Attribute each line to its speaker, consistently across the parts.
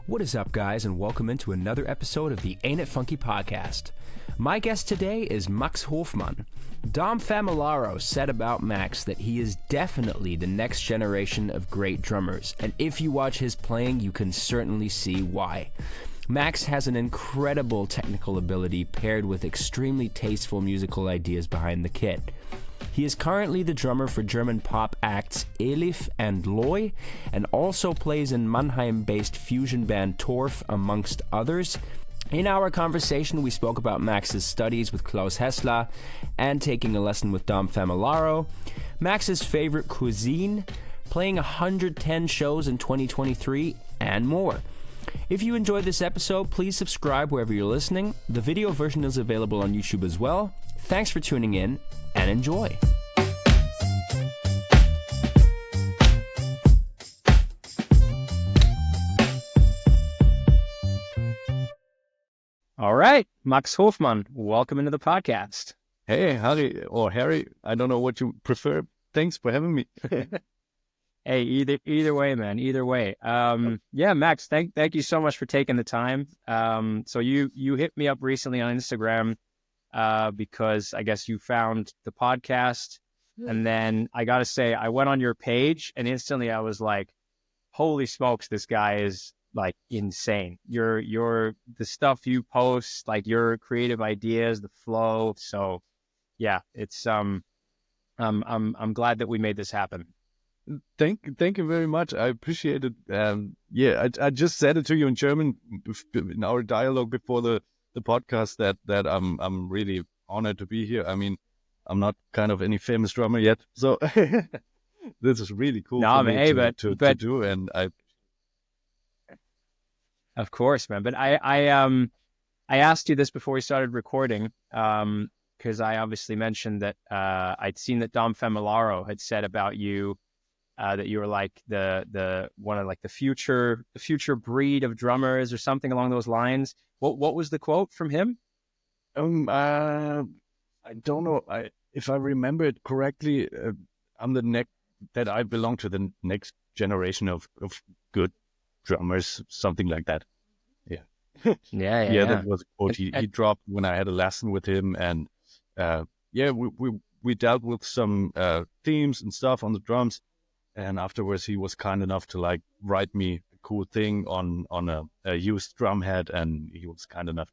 Speaker 1: What is up, guys, and welcome into another episode of the Ain't It Funky podcast. My guest today is Max Hofmann. Dom Familaro said about Max that he is definitely the next generation of great drummers, and if you watch his playing, you can certainly see why. Max has an incredible technical ability paired with extremely tasteful musical ideas behind the kit. He is currently the drummer for German pop acts Elif and Loy, and also plays in Mannheim-based fusion band Torf, amongst others. In our conversation, we spoke about Max's studies with Klaus Hessler and taking a lesson with Dom Familaro, Max's favorite cuisine, playing 110 shows in 2023, and more. If you enjoyed this episode, please subscribe wherever you're listening. The video version is available on YouTube as well. Thanks for tuning in, and enjoy. All right, Max Hofmann, welcome into the podcast.
Speaker 2: Hey, Harry, or Harry, I don't know what you prefer. Thanks for having me.
Speaker 1: Hey, either way, man, either way. Yeah, Max, thank you so much for taking the time. So you hit me up recently on Instagram because I guess you found the podcast, and then I gotta say, I went on your page and instantly I was like, holy smokes, this guy is like insane. The stuff you post, like your creative ideas, the flow. So yeah, it's I'm glad that we made this happen.
Speaker 2: Thank you very much. I appreciate it. Yeah, I just said it to you in German in our dialogue before the podcast that I'm really honored to be here. I mean, I'm not kind of any famous drummer yet, so this is really cool for me to do. And I,
Speaker 1: of course, man. But I asked you this before we started recording, because I obviously mentioned that I'd seen that Dom Familaro had said about you. That you were like the one of like the future breed of drummers or something along those lines. What was the quote from him?
Speaker 2: I don't know. If I remember it correctly, that I belong to the next generation of good drummers, something like that. Yeah. Yeah. That was a quote he dropped when I had a lesson with him, and we dealt with some themes and stuff on the drums. And afterwards, he was kind enough to like write me a cool thing on a used drum head, and he was kind enough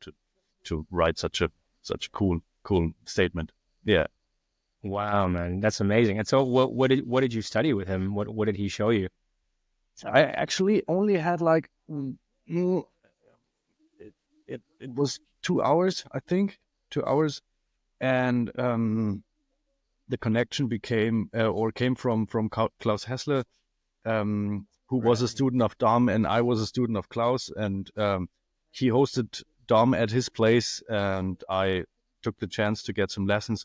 Speaker 2: to write such a cool statement. Yeah.
Speaker 1: Wow, man, that's amazing. And so, what did you study with him? What did he show you?
Speaker 2: I actually only had like it was 2 hours, I think, 2 hours, and the connection came from Klaus Hessler, who was a student of Dom, and I was a student of Klaus, and he hosted Dom at his place, and I took the chance to get some lessons.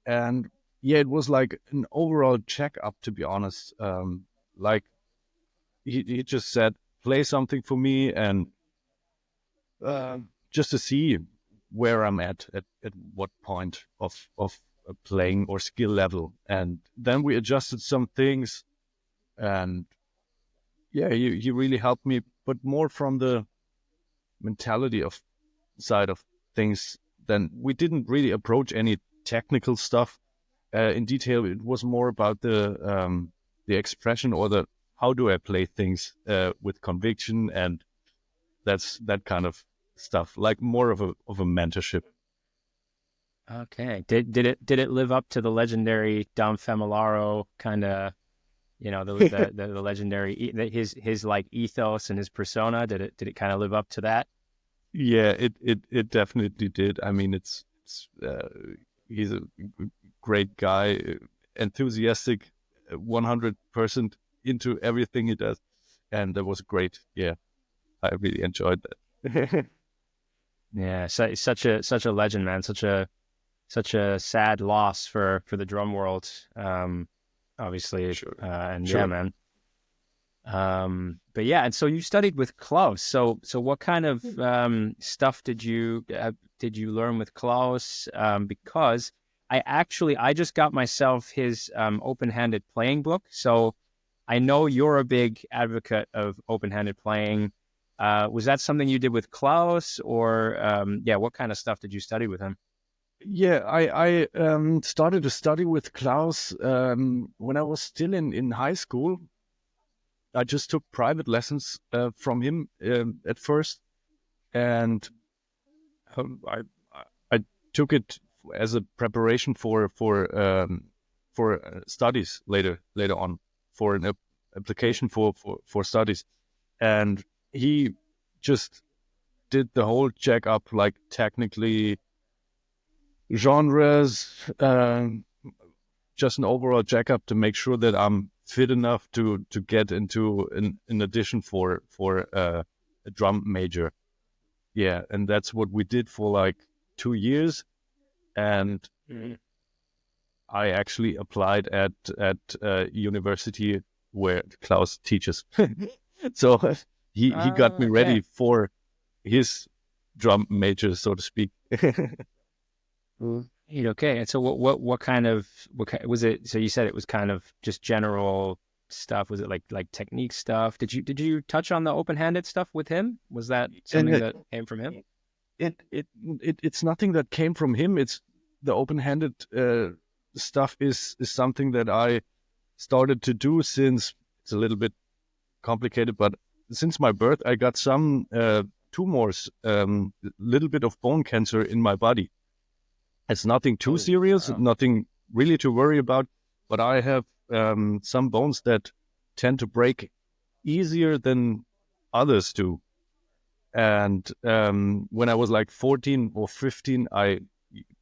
Speaker 2: And yeah, it was like an overall checkup, to be honest. Like he just said, play something for me, and just to see where I'm at what point of playing or skill level. And then we adjusted some things, and yeah, he really helped me, but more from the mentality of side of things. Then we didn't really approach any technical stuff in detail. It was more about the expression, or the how do I play things with conviction, and that's that kind of stuff, like more of a mentorship.
Speaker 1: Okay. Did it live up to the legendary Dom Familaro kind of, the legendary his like ethos and his persona? Did it kind of live up to that?
Speaker 2: Yeah, it definitely did. I mean, he's a great guy, enthusiastic, 100% into everything he does, and that was great. Yeah, I really enjoyed that.
Speaker 1: Yeah, such a legend, man. Such a sad loss for the drum world, obviously.
Speaker 2: Sure.
Speaker 1: And
Speaker 2: sure.
Speaker 1: Yeah, man. But yeah, and so you studied with Klaus. So what kind of stuff did you learn with Klaus? Because I just got myself his open-handed playing book. So I know you're a big advocate of open-handed playing. Was that something you did with Klaus, or what kind of stuff did you study with him?
Speaker 2: Yeah, I started to study with Klaus when I was still in high school. I just took private lessons from him at first, and I took it as a preparation for studies later on, for an application for studies. And he just did the whole checkup, like technically, genres, just an overall checkup to make sure that I'm fit enough to get into an audition for a drum major. Yeah, and that's what we did for like 2 years. And I actually applied at university where Klaus teaches. So he got me ready for his drum major, so to speak.
Speaker 1: Okay. And so what kind was it? So you said it was kind of just general stuff. Was it like technique stuff? Did you touch on the open-handed stuff with him? Was that something that came from him?
Speaker 2: It's nothing that came from him. It's the open-handed stuff is something that I started to do since, it's a little bit complicated, but since my birth, I got some tumors, little bit of bone cancer in my body. It's nothing too serious, nothing really to worry about, but I have some bones that tend to break easier than others do. And when I was like 14 or 15,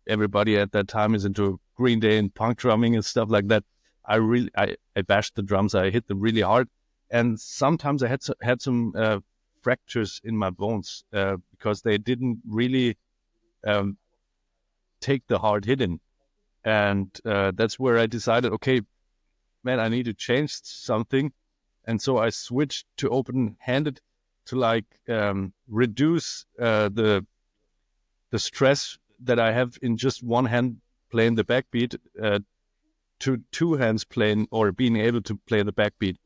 Speaker 2: everybody at that time is into Green Day and punk drumming and stuff like that. I bashed the drums. I hit them really hard, and sometimes I had some fractures in my bones because they didn't really take the hard hitting. And that's where I decided, okay, man, I need to change something. And so I switched to open-handed to like reduce the stress that I have in just one hand playing the backbeat to two hands playing or being able to play the backbeat.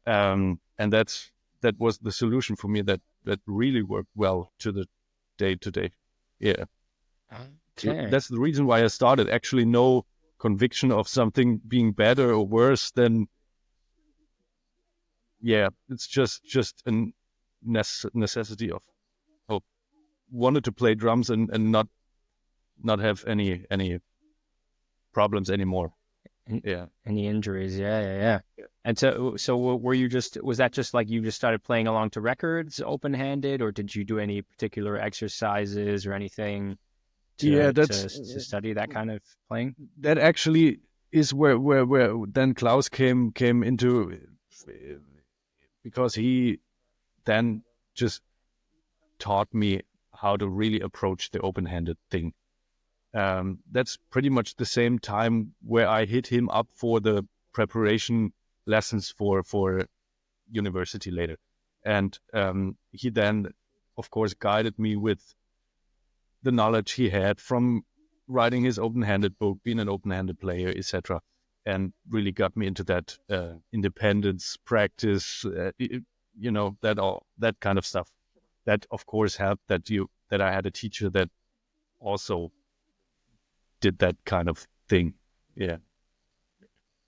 Speaker 2: And that was the solution for me that really worked well to the day to day. Yeah. Okay. That's the reason why I started. Actually, no conviction of something being better or worse than, it's just a necessity of wanted to play drums and not have any problems anymore.
Speaker 1: Any injuries? Yeah. And so was that just like you just started playing along to records open-handed, or did you do any particular exercises or anything to study that kind of playing?
Speaker 2: That actually is where then Klaus came into, because he then just taught me how to really approach the open-handed thing. That's pretty much the same time where I hit him up for the preparation lessons for university later. And he then, of course, guided me with the knowledge he had from writing his open-handed book, being an open-handed player, etc., and really got me into that independence practice, that kind of stuff. That, of course, helped that I had a teacher that also did that kind of thing. Yeah.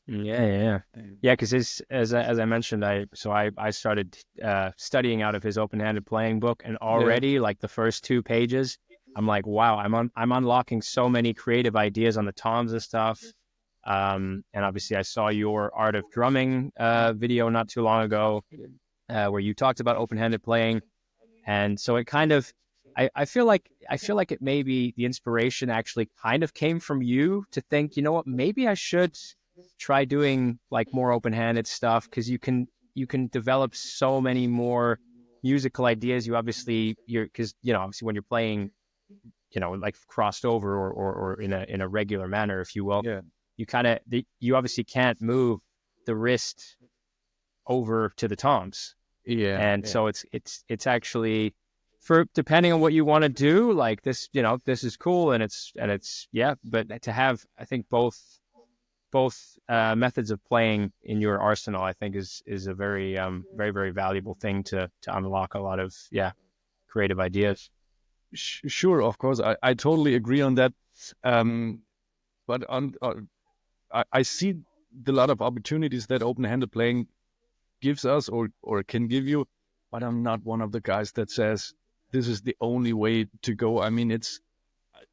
Speaker 1: Because as I mentioned, I started studying out of his open-handed playing book, and already like the first 2 pages, I'm like, wow, I'm unlocking so many creative ideas on the toms and stuff. And obviously, I saw your Art of Drumming video not too long ago, where you talked about open-handed playing, and so it kind of, I feel like it maybe the inspiration actually kind of came from you to think, you know what, maybe I should try doing like more open-handed stuff, because you can develop so many more musical ideas. Obviously when you're playing, like crossed over or in a regular manner, if you will, you obviously can't move the wrist over to the toms. So it's actually, for depending on what you want to do, like this, this is cool, and it's but to have, I think, both both methods of playing in your arsenal, I think is a very very very valuable thing to unlock a lot of creative ideas.
Speaker 2: Sure, of course, I totally agree on that. But I see the lot of opportunities that open-handed playing gives us or can give you, but I'm not one of the guys that says this is the only way to go. I mean,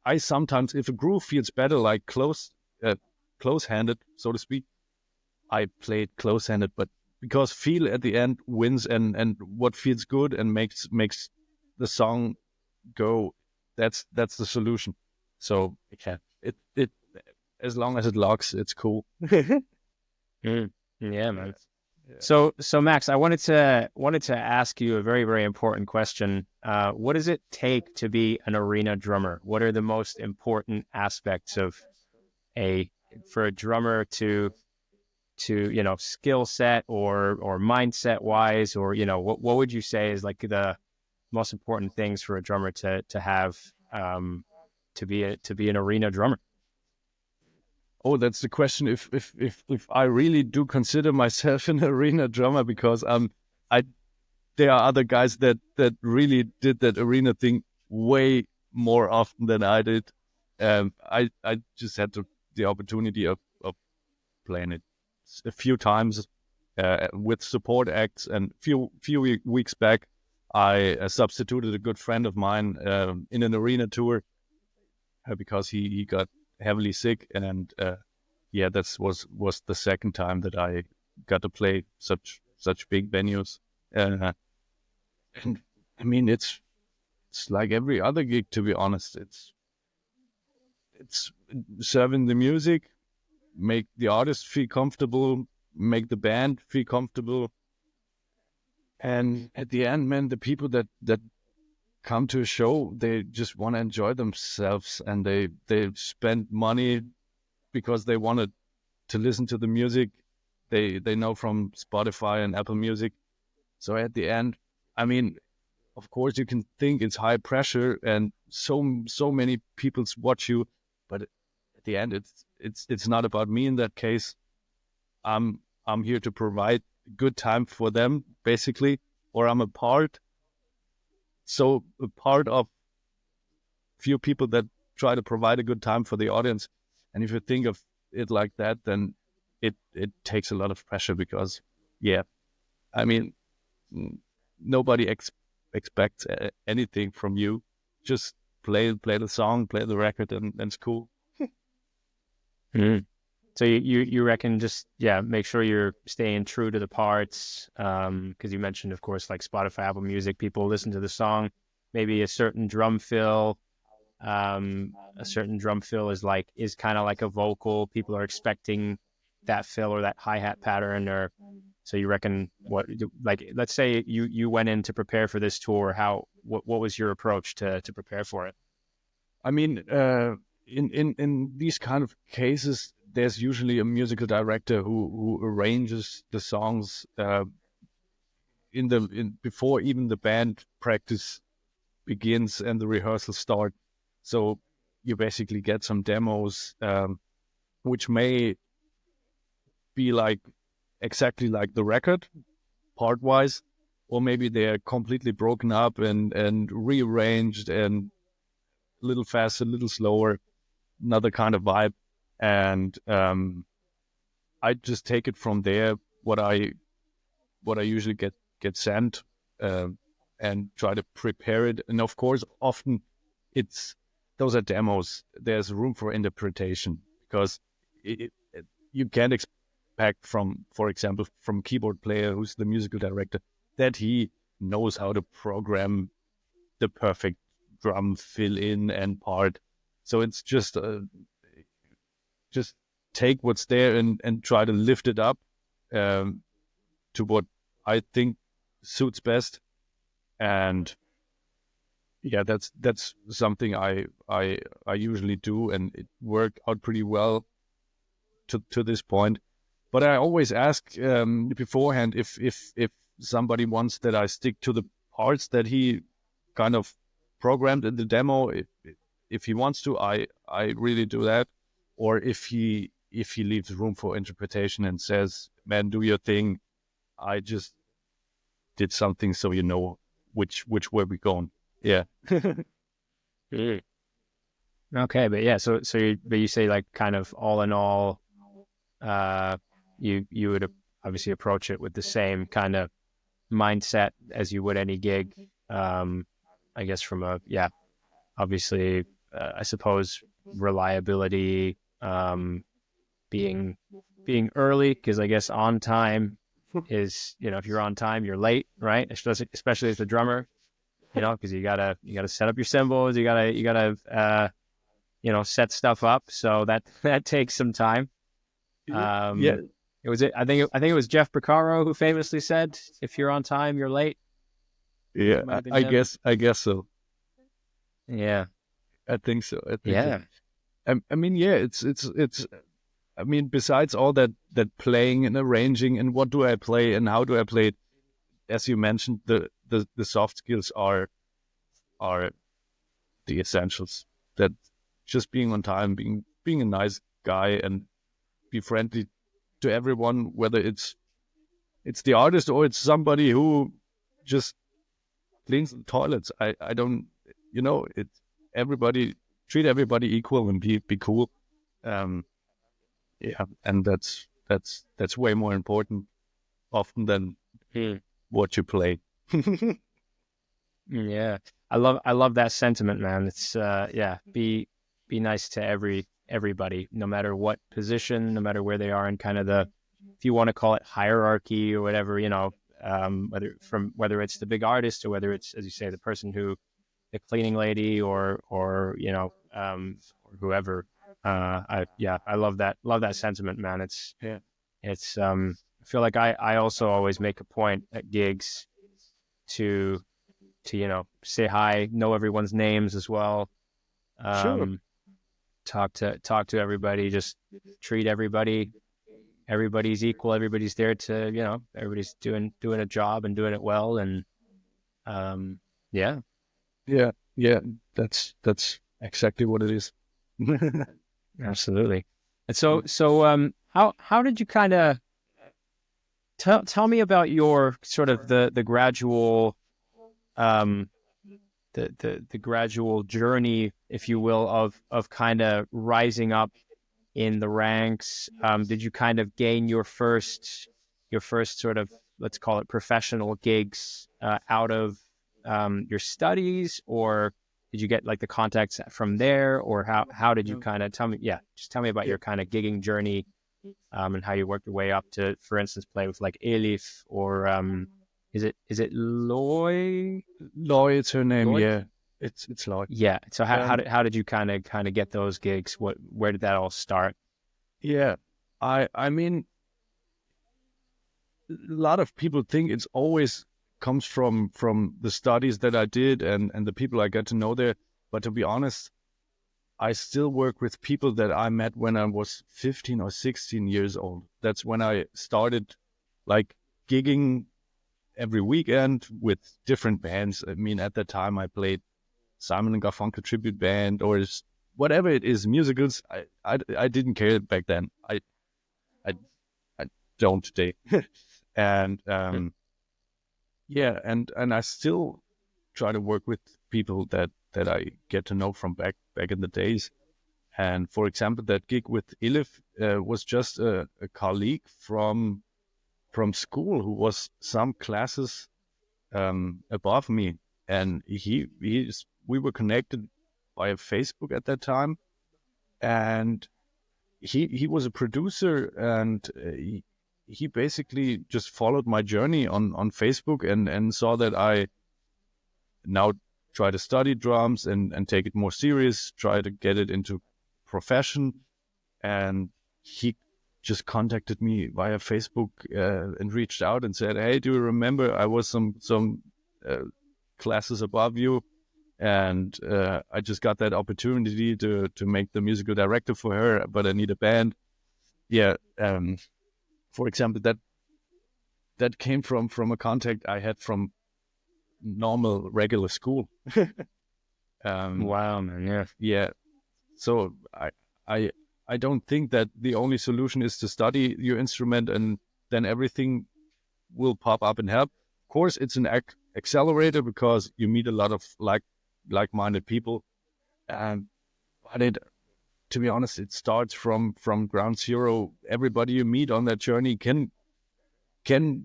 Speaker 2: I sometimes, if a groove feels better, like close-handed, so to speak, I play it close-handed, but because feel at the end wins, and what feels good and makes the song go, that's the solution. So yeah, it as long as it locks, it's cool.
Speaker 1: Mm. Yeah, man.
Speaker 2: Yeah.
Speaker 1: So Max, I wanted to ask you a very, very important question. What does it take to be an arena drummer? What are the most important aspects of for a drummer to skill set or mindset wise, or what would you say is like the most important things for a drummer to have to be an arena drummer?
Speaker 2: Oh, that's the question. If I really do consider myself an arena drummer, because I there are other guys that really did that arena thing way more often than I did. I just had the opportunity of playing it a few times with support acts, and few weeks back, I substituted a good friend of mine in an arena tour because he got heavily sick, and yeah, was the second time that I got to play such big venues. And I mean, it's like every other gig, to be honest. It's serving the music, make the artist feel comfortable, make the band feel comfortable, and at the end, man, the people that come to a show, they just want to enjoy themselves, and they spend money because they wanted to listen to the music they know from Spotify and Apple Music. So at the end, I mean, of course, you can think it's high pressure and so many people watch you, but at the end, it's not about me in that case. I'm here to provide good time for them, basically, or I'm a part of few people that try to provide a good time for the audience. And if you think of it like that, then it takes a lot of pressure because, yeah, I mean, nobody expects anything from you. Just play the song, play the record, and it's cool.
Speaker 1: Mm. So you reckon just make sure you're staying true to the parts, because you mentioned, of course, like Spotify, Apple Music, people listen to the song, maybe a certain drum fill. A certain drum fill is kind of like a vocal. People are expecting that fill or that hi-hat pattern, or so you reckon like let's say you went in to prepare for this tour. What was your approach to prepare for it?
Speaker 2: I mean, in these kind of cases, there's usually a musical director who arranges the songs before even the band practice begins and the rehearsals start. So you basically get some demos, which may be like exactly like the record part wise, or maybe they're completely broken up and rearranged and a little faster, a little slower, another kind of vibe. And I just take it from there, what I usually get sent, and try to prepare it. And of course, often it's those are demos. There's room for interpretation because you can't expect from, for example, from keyboard player who's the musical director, that he knows how to program the perfect drum fill in and part. So it's just take what's there and try to lift it up um, to what I think suits best. And yeah, that's something I usually do, and it worked out pretty well to this point. But I always ask beforehand if somebody wants that I stick to the parts that he kind of programmed in the demo. If he wants to, I really do that. Or if if he leaves room for interpretation and says, "Man, do your thing," I just did something so you know which way we're going. Yeah.
Speaker 1: Mm. Okay, but yeah, so you say like kind of all in all, you would obviously approach it with the same kind of mindset as you would any gig. I guess from obviously, I suppose reliability, being early, because I guess on time is, if you're on time, you're late, right? Especially as the drummer, because you gotta set up your cymbals, you gotta set stuff up, so that takes some time.
Speaker 2: Yeah.
Speaker 1: I think it was Jeff Porcaro who famously said, "If you're on time, you're late."
Speaker 2: Yeah.
Speaker 1: Might have been
Speaker 2: I
Speaker 1: him.
Speaker 2: guess so.
Speaker 1: Yeah.
Speaker 2: I think so.
Speaker 1: Yeah.
Speaker 2: I mean, yeah, it's. I mean, besides all that playing and arranging and what do I play and how do I play it, as you mentioned, the soft skills are the essentials. That just being on time, being a nice guy and be friendly to everyone, whether it's the artist or it's somebody who just cleans the toilets. I don't, it's everybody, treat everybody equal and be cool. Yeah, and that's way more important often than what you play.
Speaker 1: Yeah. I love that sentiment, man. It's be nice to everybody, no matter what position, no matter where they are in kind of if you want to call it hierarchy or whatever, whether it's the big artist or whether it's, as you say, the person the cleaning lady or or whoever. I love that sentiment, man. I feel like I also always make a point at gigs to say hi, know everyone's names as well.
Speaker 2: Sure.
Speaker 1: Talk to everybody, just treat everybody's equal. Everybody's there to, everybody's doing a job and doing it well. And yeah.
Speaker 2: Yeah, that's exactly what it is.
Speaker 1: Absolutely. And so how did you kind of tell me about your sort of the gradual um the gradual journey, if you will, of kind of rising up in the ranks. Did you kind of gain your first sort of, let's call it, professional gigs out of your studies, or did you get like the contacts from there, or how did you kind of just tell me about your kind of gigging journey, and how you worked your way up to, for instance, play with like Elif or is it Loy?
Speaker 2: Loy, it's her name.
Speaker 1: Loy?
Speaker 2: Yeah, it's Loy.
Speaker 1: Yeah. So how did you kind of get those gigs? Where did that all start?
Speaker 2: Yeah, I mean, a lot of people think it's always comes from the studies that I did and the people I got to know there. But to be honest, I still work with people that I met when I was 15 or 16 years old. That's when I started like gigging every weekend with different bands. I mean, at that time I played Simon and Garfunkel tribute band or whatever it is, musicals. I didn't care back then. I don't today. And yeah, and I still try to work with people that I get to know from back in the days. And for example, that gig with Elif was just a colleague from school who was some classes above me, and we were connected via Facebook at that time, and he was a producer, and he basically just followed my journey on Facebook and saw that I now try to study drums and take it more serious, try to get it into profession. And he just contacted me via Facebook and reached out and said, "Hey, do you remember I was some classes above you, and I just got that opportunity to make the musical director for her, but I need a band." Yeah, for example, that came from a contact I had from normal regular school.
Speaker 1: Wow, man. Yeah.
Speaker 2: Yeah, so I I don't think that the only solution is to study your instrument and then everything will pop up and help. Of course, it's an accelerator because you meet a lot of like-minded people. But to be honest, it starts from ground zero. Everybody you meet on that journey can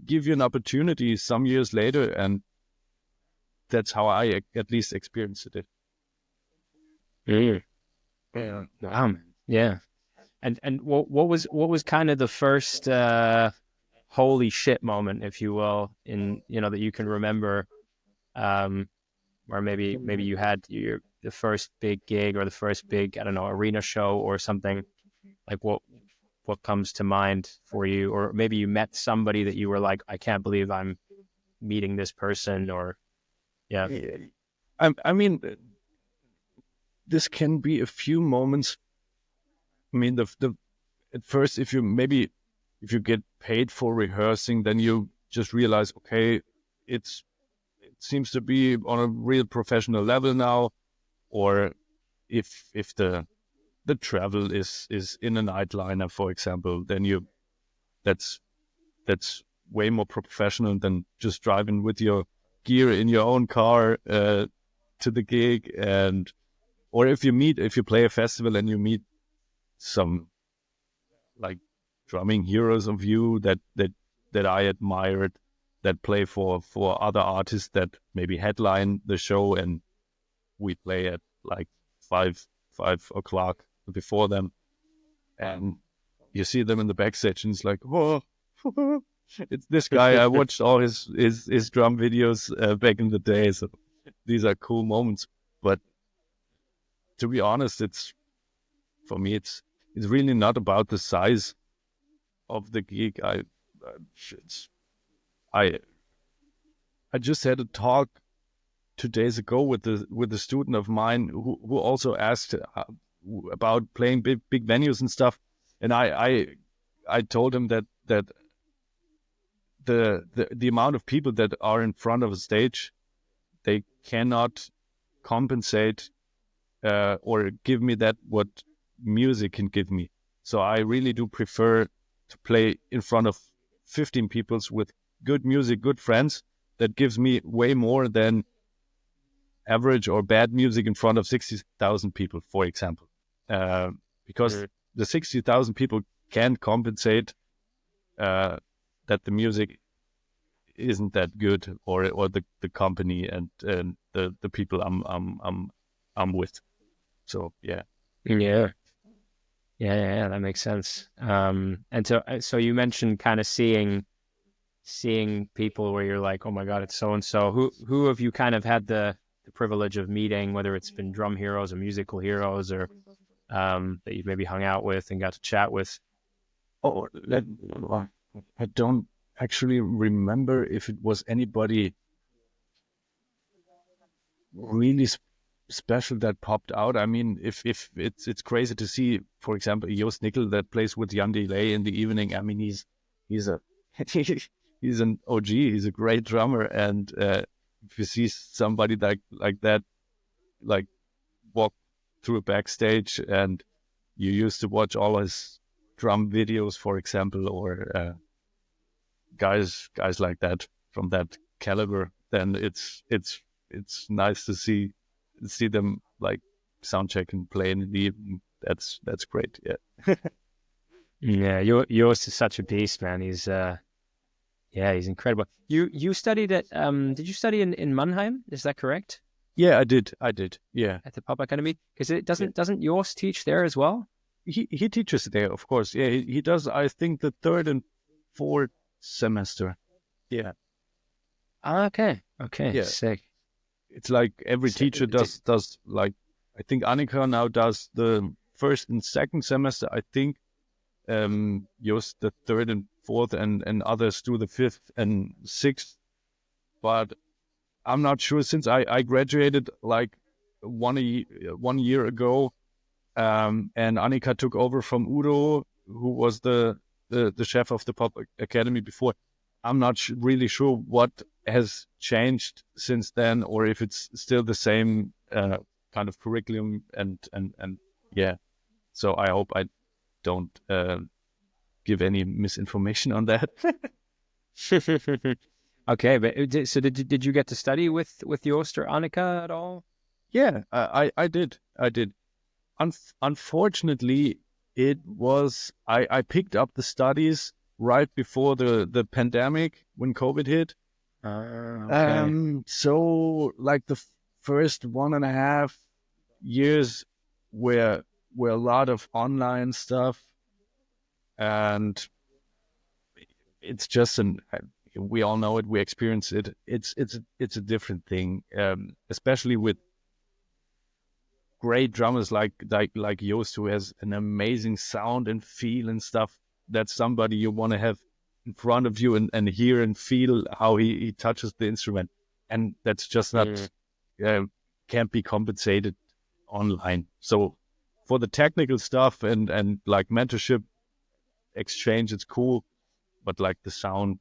Speaker 2: give you an opportunity some years later, and that's how I at least experienced it.
Speaker 1: Yeah. Yeah. And what was kind of the first holy shit moment, if you will, in that you can remember, or maybe you had the first big gig or the first big, I don't know, arena show or something. Like what comes to mind for you? Or maybe you met somebody that you were like, I can't believe I'm meeting this person, or yeah.
Speaker 2: I mean, this can be a few moments. I mean, the at first, if you get paid for rehearsing, then you just realize, okay, it seems to be on a real professional level now. Or if the travel is in a nightliner, for example, then that's way more professional than just driving with your gear in your own car to the gig. And or if you play a festival and you meet some like drumming heroes of you that I admired, that play for other artists that maybe headline the show, and we play at like 5 o'clock before them, and you see them in the backstage, and it's like, whoa, it's this guy. I watched all his drum videos back in the day, so these are cool moments. But to be honest, for me, it's really not about the size of the gig. I just had a talk 2 days ago with a student of mine who also asked about playing big venues and stuff, and I told him that the amount of people that are in front of a stage, they cannot compensate or give me that what music can give me. So I really do prefer to play in front of 15 people with good music, good friends. That gives me way more than average or bad music in front of 60,000 people, for example. Because the 60,000 people can't compensate that the music isn't that good, or the company and the people I'm with. So yeah.
Speaker 1: Yeah, that makes sense. And so you mentioned kind of seeing people where you're like, oh my God, it's so and so. Who have you kind of had the privilege of meeting, whether it's been drum heroes or musical heroes, or that you've maybe hung out with and got to chat with?
Speaker 2: Oh, I don't actually remember if it was anybody really special that popped out. I mean, if it's crazy to see, for example, Joost Nickel that plays with Jan Delay in the evening. I mean, he's he's an OG. He's a great drummer, and if you see somebody like that, like walk through a backstage, and you used to watch all his drum videos, for example, or guys like that from that caliber, then it's nice to see them like sound check and play in the evening. That's great. Yeah.
Speaker 1: Yeah, yours is such a beast, man. He's he's incredible. You studied at did you study in Mannheim? Is that correct?
Speaker 2: Yeah, I did. Yeah.
Speaker 1: At the Pop Academy? Because it doesn't yours teach there as well?
Speaker 2: He teaches there, of course. Yeah, he does, I think, the third and fourth semester. Yeah.
Speaker 1: Okay.
Speaker 2: Yeah.
Speaker 1: Sick.
Speaker 2: It's like every teacher does like, I think Annika now does the first and second semester. I think Just the third and fourth, and others do the fifth and sixth. But I'm not sure, since I graduated like 1 year ago, and Annika took over from Udo, who was the chef of the Pop Academy before. I'm not really sure what has changed since then, or if it's still the same kind of curriculum. And yeah, so I hope don't give any misinformation on that.
Speaker 1: Okay, but did you get to study with Joost or Annika at all?
Speaker 2: Yeah, I did. Unfortunately, I picked up the studies right before the pandemic when COVID hit.
Speaker 1: Okay.
Speaker 2: So like the first 1.5 years were a lot of online stuff, and it's just we all know it, we experience it. It's a different thing, especially with great drummers like Joost, who has an amazing sound and feel and stuff. That's somebody you want to have in front of you and hear and feel how he touches the instrument. And that's just not can't be compensated online. So for the technical stuff and like mentorship exchange, it's cool. But like the sound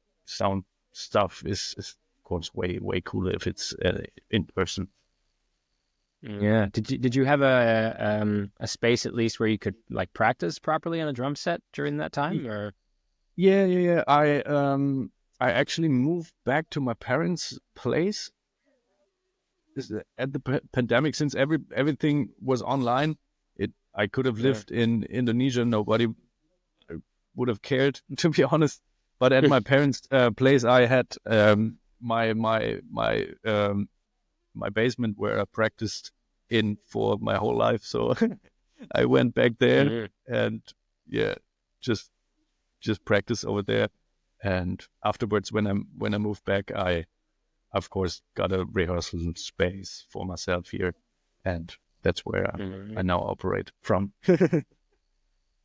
Speaker 2: stuff is of course way cooler if it's in person.
Speaker 1: Yeah. Did you have a space at least where you could like practice properly on a drum set during that time, or?
Speaker 2: Yeah. I actually moved back to my parents' place at the pandemic, since everything was online. I could have
Speaker 1: Yeah.
Speaker 2: lived in Indonesia. Nobody would have cared, to be honest. But at my parents' place, I had my basement where I practiced in for my whole life. So I went back there
Speaker 1: Mhm.
Speaker 2: and yeah, just practice over there. And afterwards, when I moved back, I of course got a rehearsal space for myself here, and that's where I
Speaker 1: Mhm.
Speaker 2: now operate from.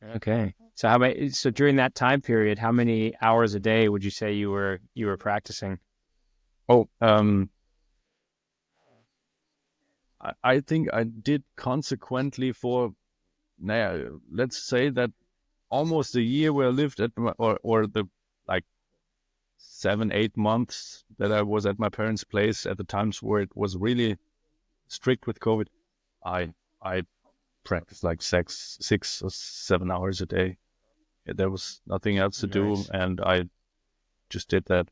Speaker 1: Okay. So so during that time period, how many hours a day would you say you were practicing?
Speaker 2: Oh, I think I did consequently for, let's say that almost a year where I lived at or the like 7-8 months that I was at my parents' place at the times where it was really strict with COVID. I practiced like 6 or 7 hours a day. There was nothing else to do,
Speaker 1: Nice.
Speaker 2: and I just did that.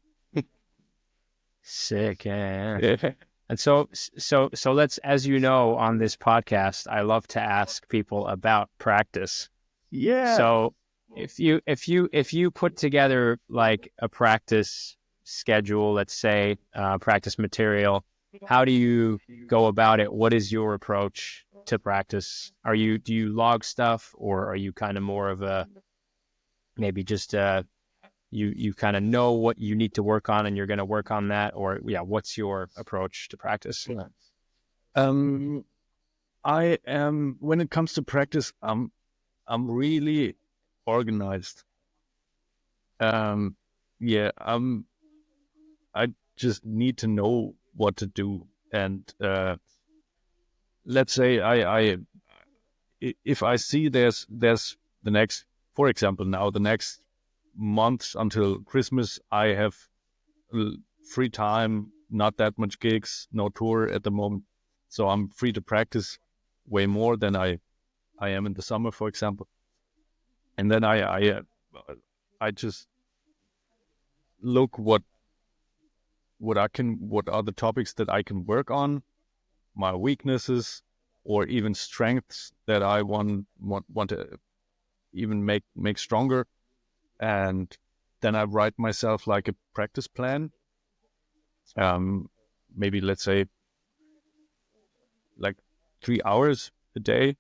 Speaker 1: Sick. Yeah.
Speaker 2: Yeah.
Speaker 1: And so let's, as you know, on this podcast, I love to ask people about practice.
Speaker 2: Yeah.
Speaker 1: So if you put together like a practice schedule, let's say, practice material, how do you go about it? What is your approach to practice? Do you log stuff, or are you kind of more of a, maybe just you kind of know what you need to work on and you're going to work on that, or yeah, what's your approach to practice?
Speaker 2: Um, I am, when it comes to practice, I'm really organized. Um, yeah, I just need to know what to do, and let's say if I see there's the next, for example, now the next month until Christmas, I have free time, not that much gigs, no tour at the moment, so I'm free to practice way more than I am in the summer, for example. And then I just look what are the topics that I can work on, my weaknesses, or even strengths that I want to even make stronger. And then I write myself like a practice plan. Um, Maybe let's say like 3 hours a day,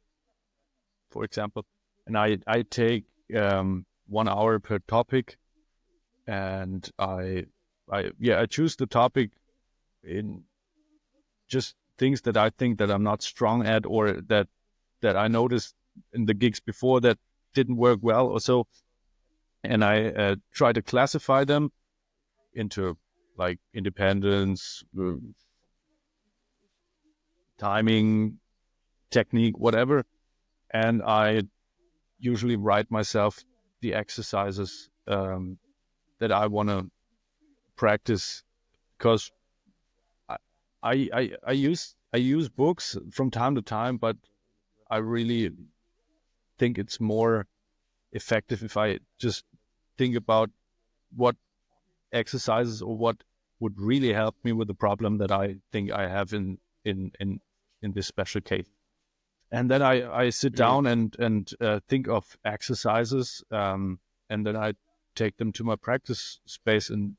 Speaker 2: for example, and I take 1 hour per topic, and I choose the topic in just things that I think that I'm not strong at, or that I noticed in the gigs before that didn't work well or so, and I try to classify them into like independence, timing, technique, whatever, and I usually write myself the exercises that I want to practice, because I, I use books from time to time, but I really think it's more effective if I just think about what exercises or what would really help me with the problem that I think I have in this special case. And then I sit down and think of exercises, and then I take them to my practice space and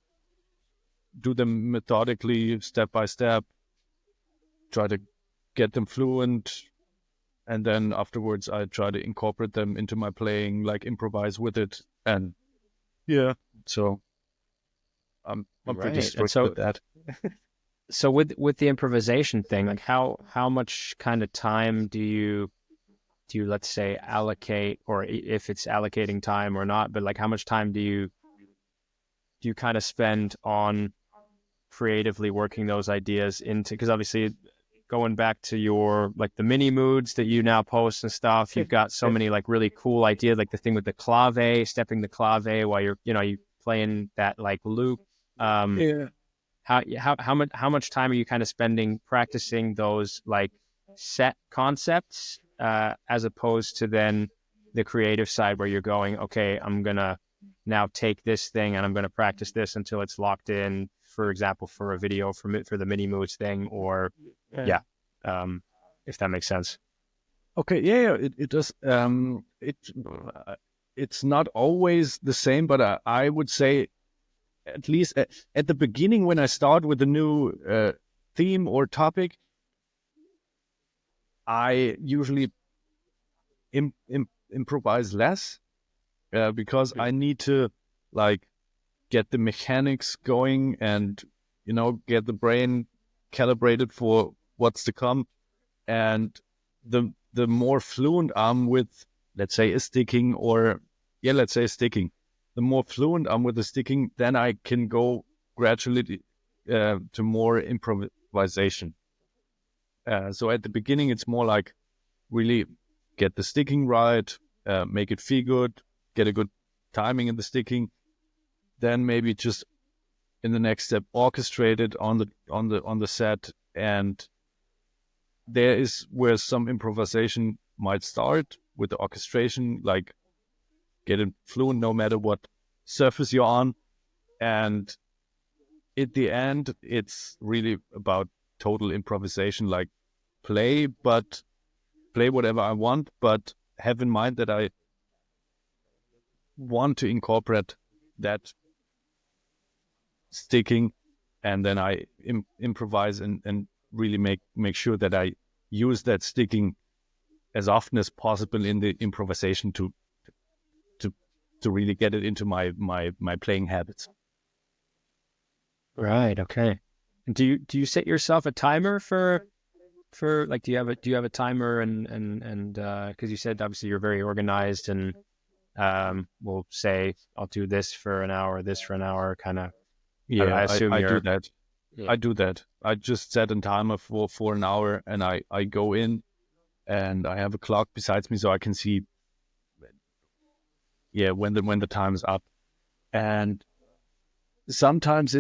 Speaker 2: do them methodically, step by step, try to get them fluent. And then afterwards, I try to incorporate them into my playing, like improvise with it. And yeah, so I'm pretty strict with that.
Speaker 1: So with the improvisation thing, like how much kind of time do you let's say allocate, or if it's allocating time or not, but like how much time do you kind of spend on creatively working those ideas into, because obviously going back to your like the mini moods that you now post and stuff, you've got so many like really cool ideas, like the thing with the clave, stepping the clave while you're you playing that like loop. How much time are you kind of spending practicing those like set concepts as opposed to then the creative side where you're going, okay, I'm gonna now take this thing and I'm gonna practice this until it's locked in, for example, for a video for the mini moods thing, or if that makes sense.
Speaker 2: Okay, it does. It's not always the same, but I would say at least at the beginning when I start with a new theme or topic, I usually improvise less because I need to like get the mechanics going and get the brain calibrated for what's to come. And the more fluent I'm with, let's say, a sticking, the more fluent I'm with the sticking, then I can go gradually to more improvisation. So at the beginning, it's more like really get the sticking right, make it feel good, get a good timing in the sticking. Then maybe just in the next step, orchestrate it on the set, and there is where some improvisation might start with the orchestration, like get it fluent no matter what surface you're on. And at the end, it's really about total improvisation, like play whatever I want, but have in mind that I want to incorporate that sticking, and then I improvise and really make sure that I use that sticking as often as possible in the improvisation to really get it into my playing habits.
Speaker 1: Right. Okay. Do you set yourself a timer for like do you have a timer and because you said obviously you're very organized and we'll say I'll do this for an hour, this for an hour, kind of.
Speaker 2: Yeah,
Speaker 1: I assume
Speaker 2: I do
Speaker 1: you're.
Speaker 2: that.
Speaker 1: Yeah.
Speaker 2: I do that. I just set a timer for an hour, and I go in, and I have a clock besides me so I can see, when the time's up. And sometimes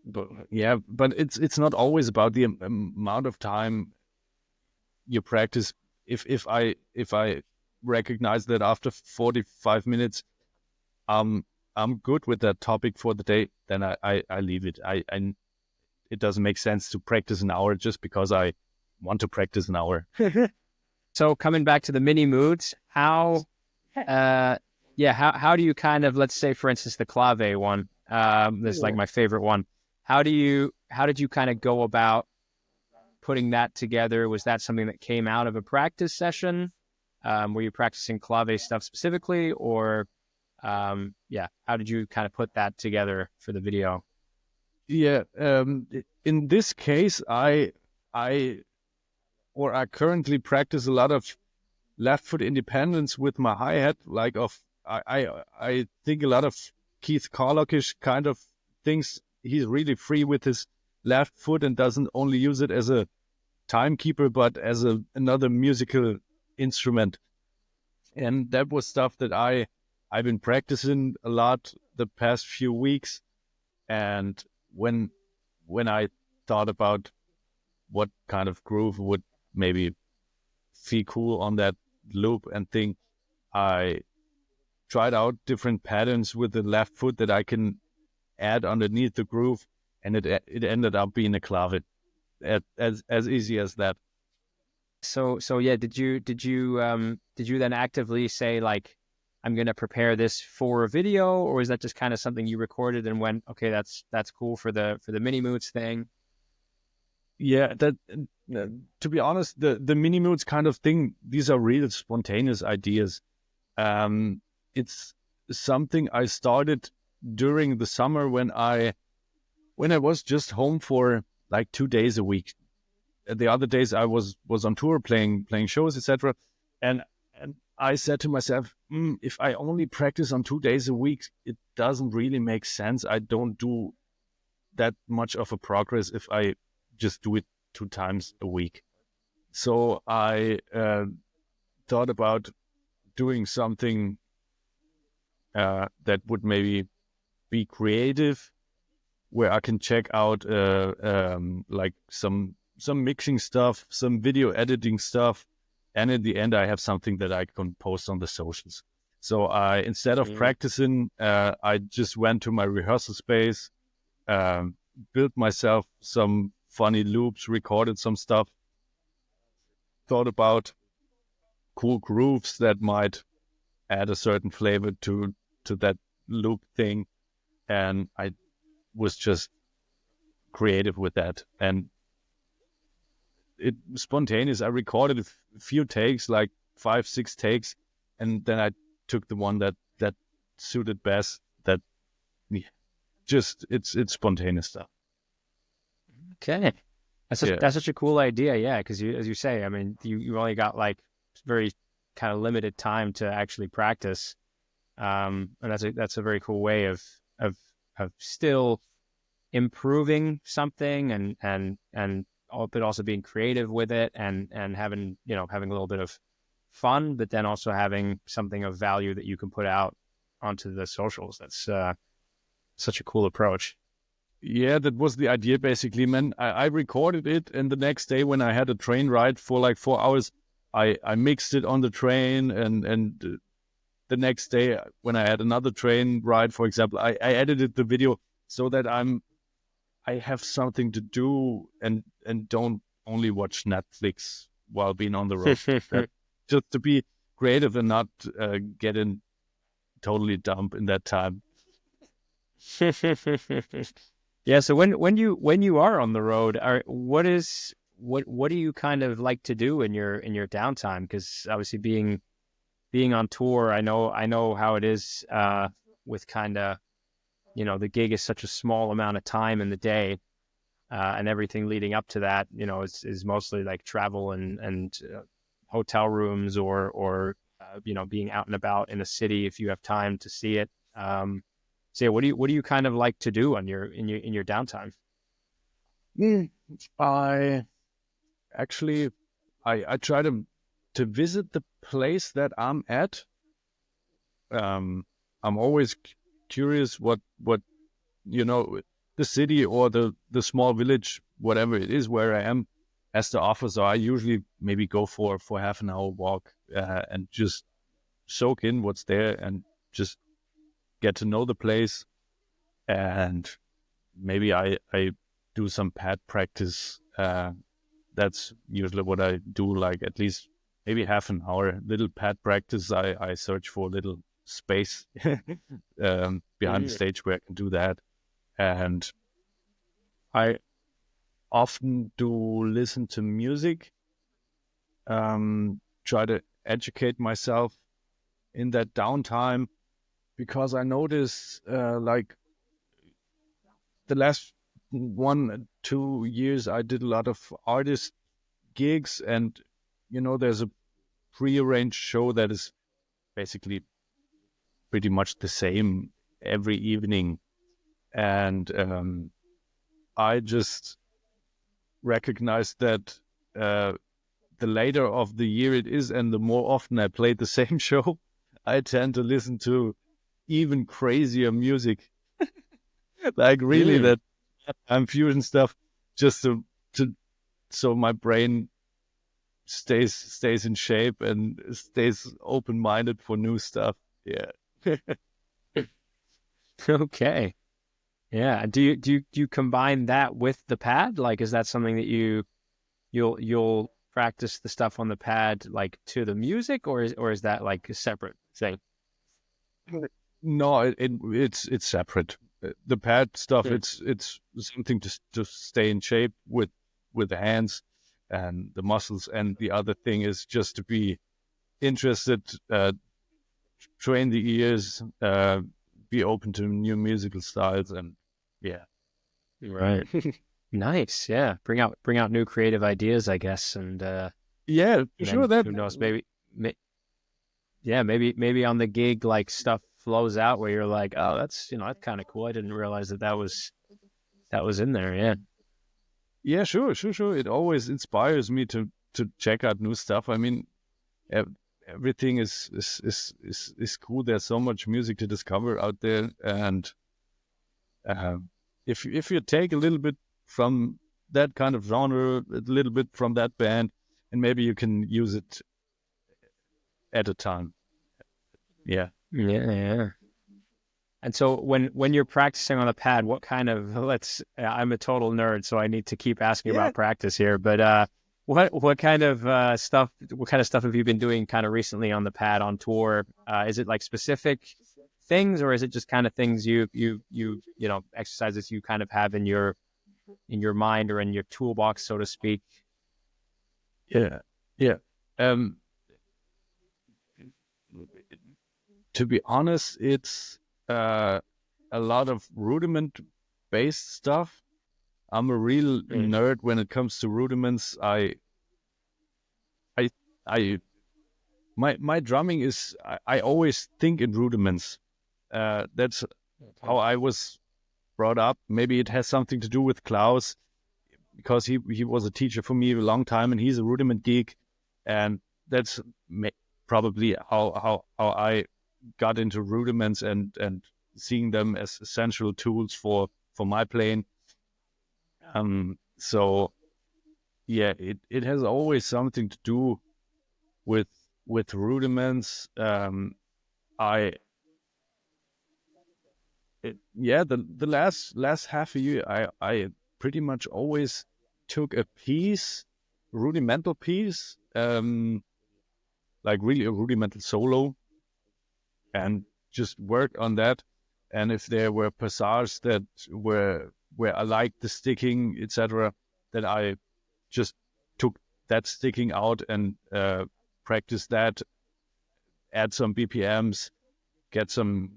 Speaker 2: but it's not always about the amount of time you practice. If I recognize that after 45 minutes, I'm good with that topic for the day, then I leave it. It doesn't make sense to practice an hour just because I want to practice an hour.
Speaker 1: So coming back to the mini moods, how do you kind of, let's say for instance the clave one, this is like my favorite one. How did you kind of go about putting that together? Was that something that came out of a practice session? Were you practicing clave stuff specifically, or how did you kind of put that together for the video?
Speaker 2: Yeah, in this case, I currently practice a lot of left foot independence with my hi-hat, like I think a lot of Keith Carlockish kind of things. He's really free with his left foot and doesn't only use it as a timekeeper, but as another musical instrument. And that was stuff that I've been practicing a lot the past few weeks. And when I thought about what kind of groove would maybe feel cool on that loop and thing, I tried out different patterns with the left foot that I can add underneath the groove, and it ended up being a clave, as easy as that.
Speaker 1: So yeah, did you then actively say like, I'm gonna prepare this for a video, or is that just kind of something you recorded and went, okay, that's cool for the mini moods thing?
Speaker 2: Yeah, that to be honest, the mini moods kind of thing, these are real spontaneous ideas. It's something I started during the summer when I was just home for like 2 days a week. The other days I was on tour playing shows, etc. And I said to myself, if I only practice on 2 days a week, it doesn't really make sense. I don't do that much of a progress if I just do it 2 times a week. So I thought about doing something that would maybe be creative, where I can check out like some mixing stuff, some video editing stuff, and in the end, I have something that I can post on the socials. So I, instead of practicing, I just went to my rehearsal space, built myself some funny loops, recorded some stuff, thought about cool grooves that might add a certain flavor to that loop thing, and I was just creative with that, and it was spontaneous. I recorded a few takes, like 5-6 takes, and then I took the one that suited best. That just it's spontaneous stuff.
Speaker 1: Okay. That's such a cool idea, yeah, because you, as you say, I mean, you only got like very kind of limited time to actually practice, and that's a very cool way of still improving something but also being creative with it, and having having a little bit of fun, but then also having something of value that you can put out onto the socials. That's such a cool approach.
Speaker 2: Yeah, that was the idea basically, man. I recorded it, and the next day when I had a train ride for like 4 hours, I mixed it on the train, and the next day when I had another train ride, for example, I edited the video so that I have something to do, and don't only watch Netflix while being on the road. Just to be creative and not getting totally dumb in that time.
Speaker 1: Yeah. So when you are on the road, what do you kind of like to do in your downtime? Because obviously being on tour, I know how it is with kind of, the gig is such a small amount of time in the day, and everything leading up to that, is mostly like travel and hotel rooms, or being out and about in a city if you have time to see it. So yeah, what do you kind of like to do on your downtime?
Speaker 2: I actually I try to visit the place that I'm at. I'm always curious what the city or the small village, whatever it is where I am, has to offer. So I usually maybe go for half an hour walk, and just soak in what's there and just get to know the place. And maybe I do some pad practice. That's usually what I do, like at least maybe half an hour, little pad practice. I search for a little space behind the stage where I can do that. And I often do listen to music, try to educate myself in that downtime, because I notice like the last 1-2 years I did a lot of artist gigs, and there's a prearranged show that is basically pretty much the same every evening, and I just recognized that the later of the year it is, and the more often I play the same show, I tend to listen to even crazier music, like really that fusion stuff, just to so my brain stays in shape and stays open-minded for new stuff. Yeah.
Speaker 1: Okay. Yeah. Do you combine that with the pad? Like, is that something that you'll practice the stuff on the pad like to the music, or is that like a separate thing?
Speaker 2: No, it's separate. The pad stuff,
Speaker 1: Hmm.
Speaker 2: it's something to stay in shape with the hands and the muscles, and the other thing is just to be interested, train the ears, be open to new musical styles, and yeah.
Speaker 1: Right. Nice. Yeah. Bring out new creative ideas, I guess,
Speaker 2: Yeah, for
Speaker 1: and
Speaker 2: sure.
Speaker 1: then
Speaker 2: That
Speaker 1: who knows, maybe on the gig like stuff flows out where you're like, oh, that's kind of cool. I didn't realize that was in there. Yeah.
Speaker 2: Yeah, sure. It always inspires me to check out new stuff. I mean, ev- everything is cool. There's so much music to discover out there, and uh, if you take a little bit from that kind of genre, a little bit from that band, and maybe you can use it at a time. Yeah.
Speaker 1: Yeah, yeah. And so when you're practicing on the pad, what kind of I'm a total nerd, so I need to keep asking
Speaker 2: Yeah.
Speaker 1: about practice here. But what kind of stuff have you been doing kind of recently on the pad on tour? Is it like specific things, or is it just kind of things you exercises you kind of have in your mind or in your toolbox, so to speak?
Speaker 2: Yeah. Yeah. Um, to be honest, it's a lot of rudiment based stuff. I'm a real
Speaker 1: Mm.
Speaker 2: nerd when it comes to rudiments. I, I, my drumming is, I always think in rudiments. That's how
Speaker 1: Okay.
Speaker 2: I was brought up. Maybe it has something to do with Klaus, because he was a teacher for me a long time, and he's a rudiment geek, and that's probably how I got into rudiments and seeing them as essential tools for my playing. So yeah, it has always something to do with with rudiments. I Yeah, the last half a year, I pretty much always took a piece, rudimental piece, like really a rudimental solo, and just worked on that. And if there were passages that were where I liked the sticking, etc., then I just took that sticking out and practiced that, add some BPMs, get some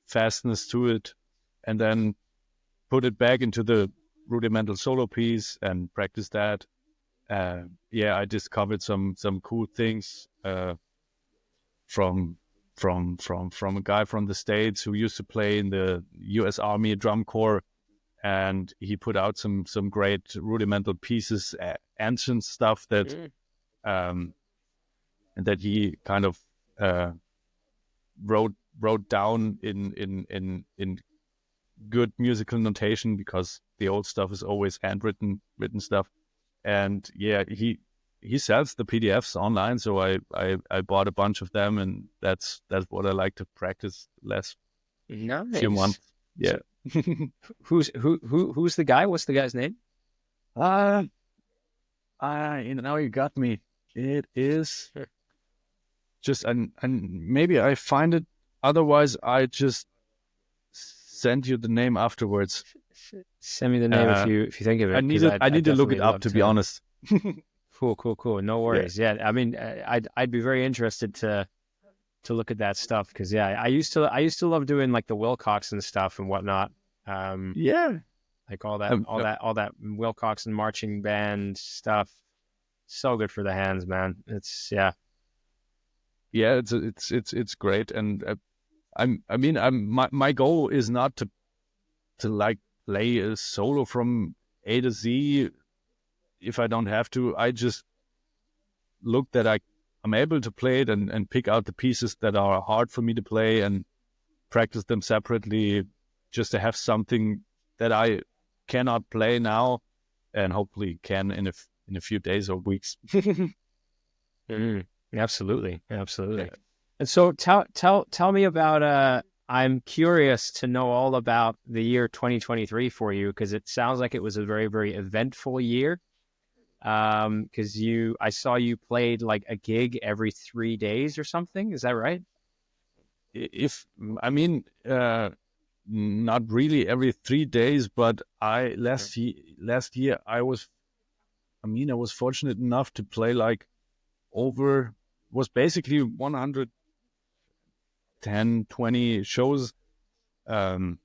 Speaker 2: fastness to it, and then put it back into the rudimental solo piece and practice that. Yeah, I discovered some cool things from from a guy from the States who used to play in the U.S. Army drum corps, and he put out some great rudimental pieces, ancient stuff that
Speaker 1: Mm.
Speaker 2: um, that he kind of uh, wrote down in good musical notation, because the old stuff is always handwritten written stuff. And yeah, he sells the PDFs online, so I bought a bunch of them, and that's what I like to practice last few
Speaker 1: Nice.
Speaker 2: months.
Speaker 1: So
Speaker 2: Yeah.
Speaker 1: who's the guy? What's the guy's name?
Speaker 2: uh now you got me. It is
Speaker 1: Sure.
Speaker 2: just, and maybe I find it, otherwise I just send you the name afterwards.
Speaker 1: Send me the name if
Speaker 2: uh
Speaker 1: you think of it, because
Speaker 2: I
Speaker 1: I'd
Speaker 2: need to look it
Speaker 1: definitely
Speaker 2: up,
Speaker 1: love
Speaker 2: to be
Speaker 1: to.
Speaker 2: honest.
Speaker 1: Cool. No
Speaker 2: Yeah.
Speaker 1: worries. Yeah, I mean, I'd be very interested to look at that stuff, because yeah, I used to love doing like the Wilcox and stuff and whatnot. Um,
Speaker 2: Yeah.
Speaker 1: like all that
Speaker 2: um,
Speaker 1: all
Speaker 2: uh,
Speaker 1: that all that Wilcox and marching band stuff. So good for the hands, man. It's yeah.
Speaker 2: yeah, it's great. And I mean, my goal is not to like play a solo from A to Z if I don't have to. I just look that I'm able to play it, and pick out the pieces that are hard for me to play and practice them separately, just to have something that I cannot play now, and hopefully can in a few days or weeks.
Speaker 1: Mm, absolutely,
Speaker 2: Yeah.
Speaker 1: absolutely. And so tell me about I'm curious to know all about the year 2023 for you because it sounds like it was a very, very eventful year. Because I saw you played like a gig every 3 days or something. Is that right?
Speaker 2: If I mean, not really every 3 days, but last year I was fortunate enough to play like over was basically 110, 20 shows um,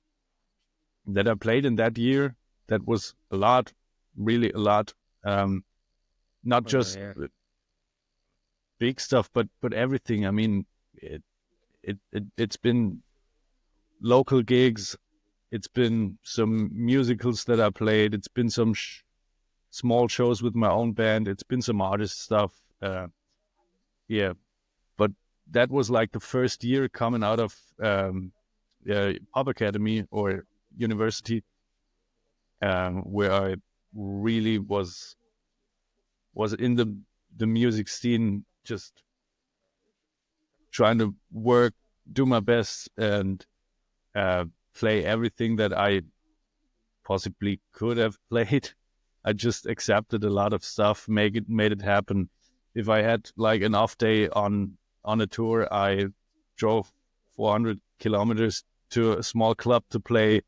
Speaker 2: that I played in that year. That was a lot, really a lot. Um, not
Speaker 1: Oh
Speaker 2: just
Speaker 1: yeah.
Speaker 2: big stuff, but everything. I mean, it's been local gigs. It's been some musicals that I played. It's been some small shows with my own band. It's been some artist stuff. Yeah, but that was like the first year coming out of pub academy or university, where I really was in the music scene, just trying to work, do my best, and uh, play everything that I possibly could have played. I just accepted a lot of stuff, made it happen. If I had like an off day on a tour, I drove 400 kilometers to a small club to play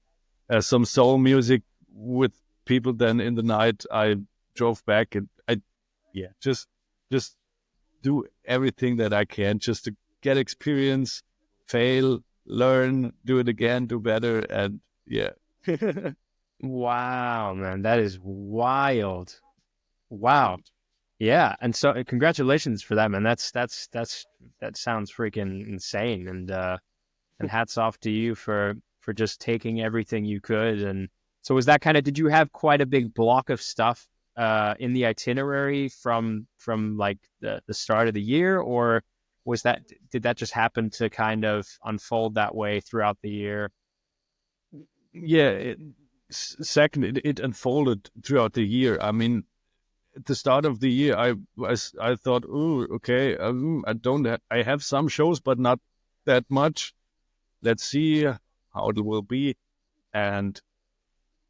Speaker 2: some soul music with people. Then in the night, I drove back and yeah, just do everything that I can just to get experience, fail, learn, do it again, do better, and yeah.
Speaker 1: Wow, man, that is wild. Wow. Yeah, and so congratulations for that, man. That sounds freaking insane, and hats off to you for just taking everything you could. And so was that kind of, did you have quite a big block of stuff in the itinerary from like the start of the year, or did that just happen to kind of unfold that way throughout the year?
Speaker 2: Yeah, second, it unfolded throughout the year. I mean, at the start of the year, I thought, oh, okay, I have some shows, but not that much. Let's see how it will be, and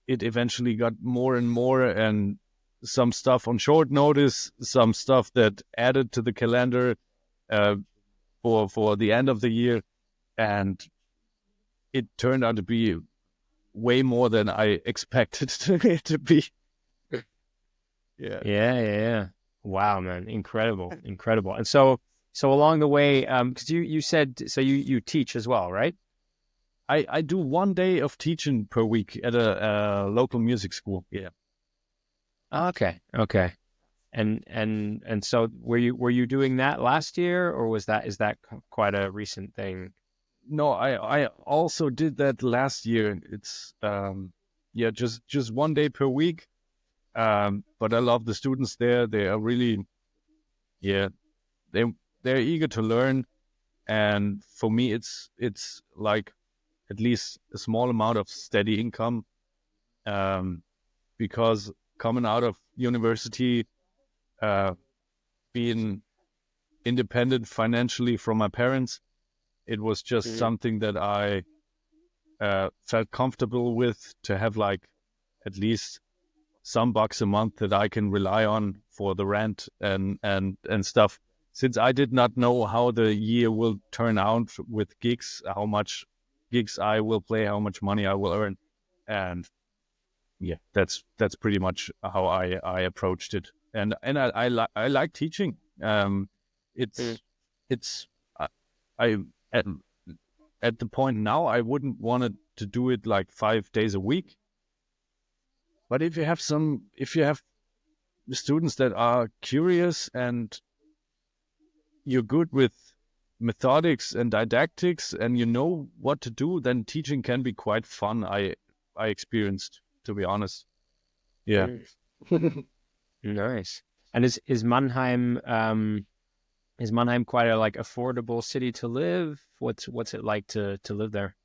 Speaker 2: it eventually got more and more, and some stuff on short notice, some stuff that added to the calendar uh, for the end of the year, and it turned out to be way more than I expected it to be. Yeah.
Speaker 1: Yeah, yeah, yeah. Wow, man, incredible, incredible. And so along the way, because you said so you teach as well, right?
Speaker 2: I do 1 day of teaching per week at a local music school. Yeah.
Speaker 1: Okay, okay. And so were you doing that last year, or is that quite a recent thing?
Speaker 2: No, I also did that last year. It's yeah, just 1 day per week. But I love the students there. They are really, yeah, they they're eager to learn, and for me it's like at least a small amount of steady income. Um, because coming out of university, uh, being independent financially from my parents, it was just
Speaker 1: Mhm.
Speaker 2: something that I felt comfortable with, to have like at least some bucks a month that I can rely on for the rent and stuff. Since I did not know how the year will turn out with gigs, how much gigs I will play, how much money I will earn, and yeah, that's pretty much how I approached it. And I like teaching.
Speaker 1: Mm.
Speaker 2: It's it's I at, at the point now I wouldn't want to do it like 5 days a week. But if you have students that are curious and you're good with methodics and didactics and you know what to do, then teaching can be quite fun. I experienced, to be honest. Yeah.
Speaker 1: Mm. Nice. And is Mannheim quite a like affordable city to live? What's it like to live there?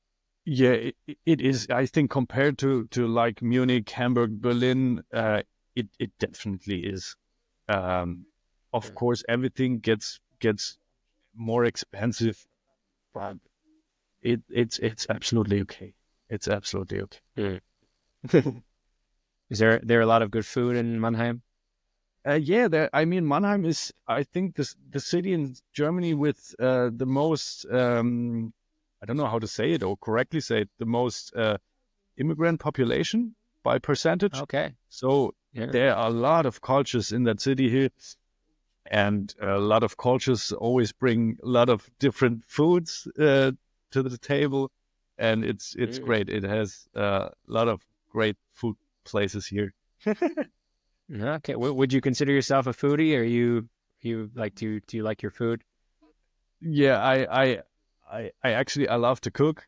Speaker 2: Yeah, it is. I think compared to like Munich, Hamburg, Berlin, it definitely is. Um, of course, everything gets more expensive, but it's absolutely okay. It's absolutely okay.
Speaker 1: Is there a lot of good food in Mannheim?
Speaker 2: Yeah, I mean, Mannheim is, I think, the city in Germany with the most, I don't know how to say it or correctly say it, the most immigrant population by percentage.
Speaker 1: Okay.
Speaker 2: So
Speaker 1: Yeah.
Speaker 2: there are a lot of cultures in that city here, and a lot of cultures always bring a lot of different foods to the table, and it's great. It has a lot of great food places here.
Speaker 1: Okay. Would you consider yourself a foodie, or you like do you like your food?
Speaker 2: Yeah, I actually I love to cook.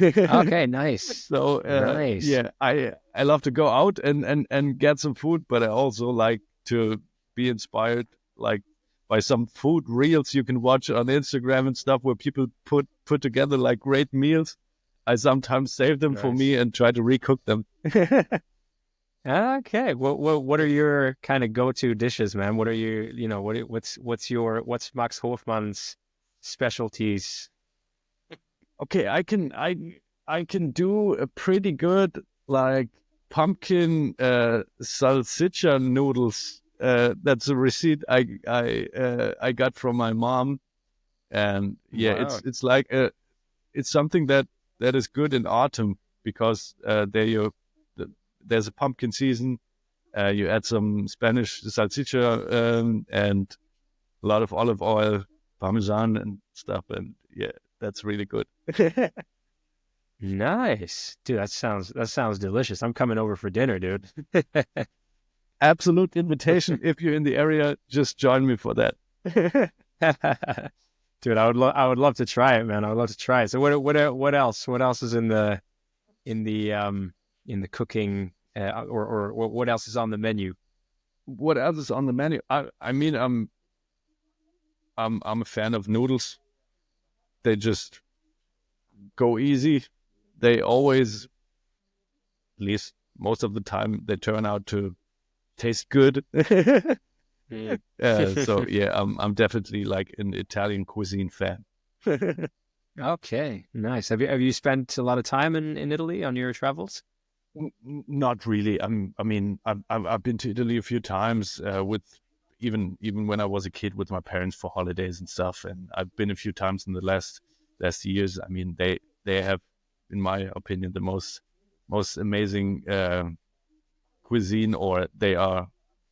Speaker 1: Okay, nice.
Speaker 2: So
Speaker 1: Nice.
Speaker 2: yeah, I love to go out and get some food, but I also like to be inspired like by some food reels you can watch on Instagram and stuff where people put together like great meals. I sometimes save them for me
Speaker 1: Nice.
Speaker 2: and try to recook them.
Speaker 1: Okay. What are your kind of go-to dishes, man? What are you know, what's Max Hofmann's specialties?
Speaker 2: Okay, I can do a pretty good like pumpkin salsiccia noodles. That's a receipt I got from my mom, and yeah,
Speaker 1: Wow.
Speaker 2: it's like it's something that is good in autumn because there's a pumpkin season. You add some Spanish salsiccia and a lot of olive oil, parmesan and stuff, and yeah, that's really good.
Speaker 1: Nice. Dude, that sounds delicious. I'm coming over for dinner, dude.
Speaker 2: Absolute invitation. If you're in the area, just join me for that.
Speaker 1: Dude, I would love to try it, man. I would love to try it. So what else? What else is in the in the cooking or what else is on the menu?
Speaker 2: What else is on the menu? I mean, I'm a fan of noodles. They just go easy. They always, at least most of the time, they turn out to taste good.
Speaker 1: Mm.
Speaker 2: So yeah, I'm definitely like an Italian cuisine fan.
Speaker 1: Okay, nice. Have you spent a lot of time in Italy on your travels?
Speaker 2: Not really. I mean, I've been to Italy a few times with even when I was a kid with my parents for holidays and stuff, and I've been a few times in the last years. I mean, they have, in my opinion, the most amazing cuisine, or they are,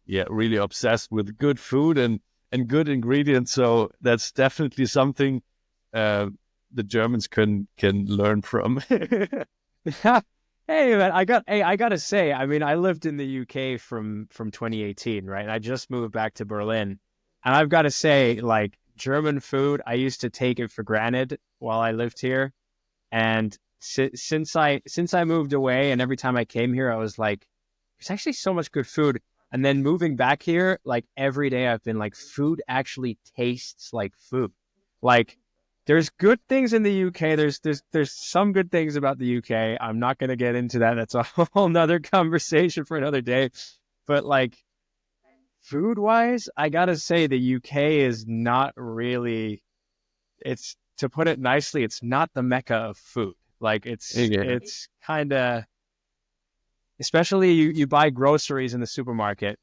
Speaker 2: yeah, really obsessed with good food and good ingredients. So that's definitely something uh, the Germans can learn from.
Speaker 1: Hey man, I gotta say, I mean, I lived in the UK from 2018, right? And I just moved back to Berlin, and I've got to say, like German food, I used to take it for granted while I lived here, and since I moved away, and every time I came here, I was like, there's actually so much good food. And then moving back here, like every day, I've been like, food actually tastes like food. Like there's good things in the UK. There's some good things about the UK. I'm not gonna get into that. That's a whole nother conversation for another day. But like food wise, I gotta say the UK is not really, it's, to put it nicely, it's not the mecca of food. Like it's
Speaker 2: Yeah,
Speaker 1: it's kind of, especially you buy groceries in the supermarket,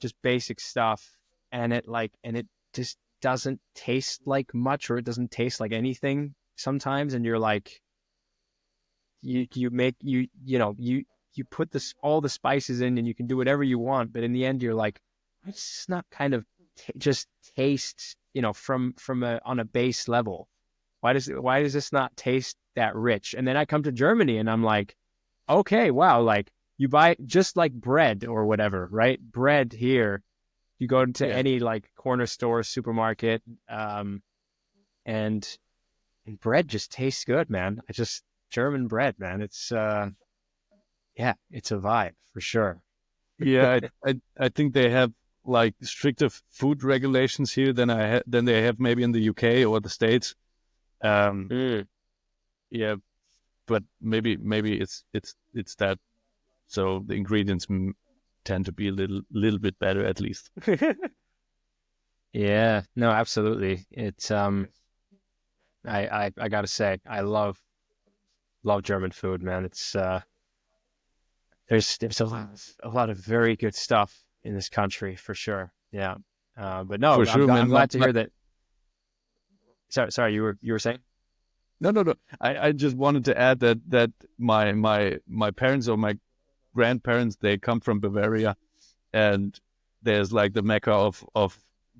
Speaker 1: just basic stuff, and it just doesn't taste like much, or it doesn't taste like anything sometimes, and you're like, you make you put this all the spices in, and you can do whatever you want, but in the end you're like, it's not kind of just tastes, from a on a base level. Why does this not taste that rich? And then I come to Germany and I'm like, okay, wow, like you buy just like bread or whatever, right? Bread here, you go into
Speaker 2: yeah,
Speaker 1: any like corner store, supermarket, and bread just tastes good, man. It's just German bread, man. It's yeah, it's a vibe for sure.
Speaker 2: yeah. I think they have like stricter food regulations here than they have maybe in the UK or the States. Um,
Speaker 1: Mm.
Speaker 2: yeah, but maybe it's that. So the ingredients tend to be a little bit better at least.
Speaker 1: Yeah, no, absolutely. It's I gotta say, I love German food, man. It's there's a lot of very good stuff in this country for sure. Yeah. But no,
Speaker 2: For sure,
Speaker 1: I'm
Speaker 2: man.
Speaker 1: glad to hear that. Sorry, you were saying?
Speaker 2: No, no, no. I just wanted to add that my parents or my grandparents, they come from Bavaria, and there's like the mecca of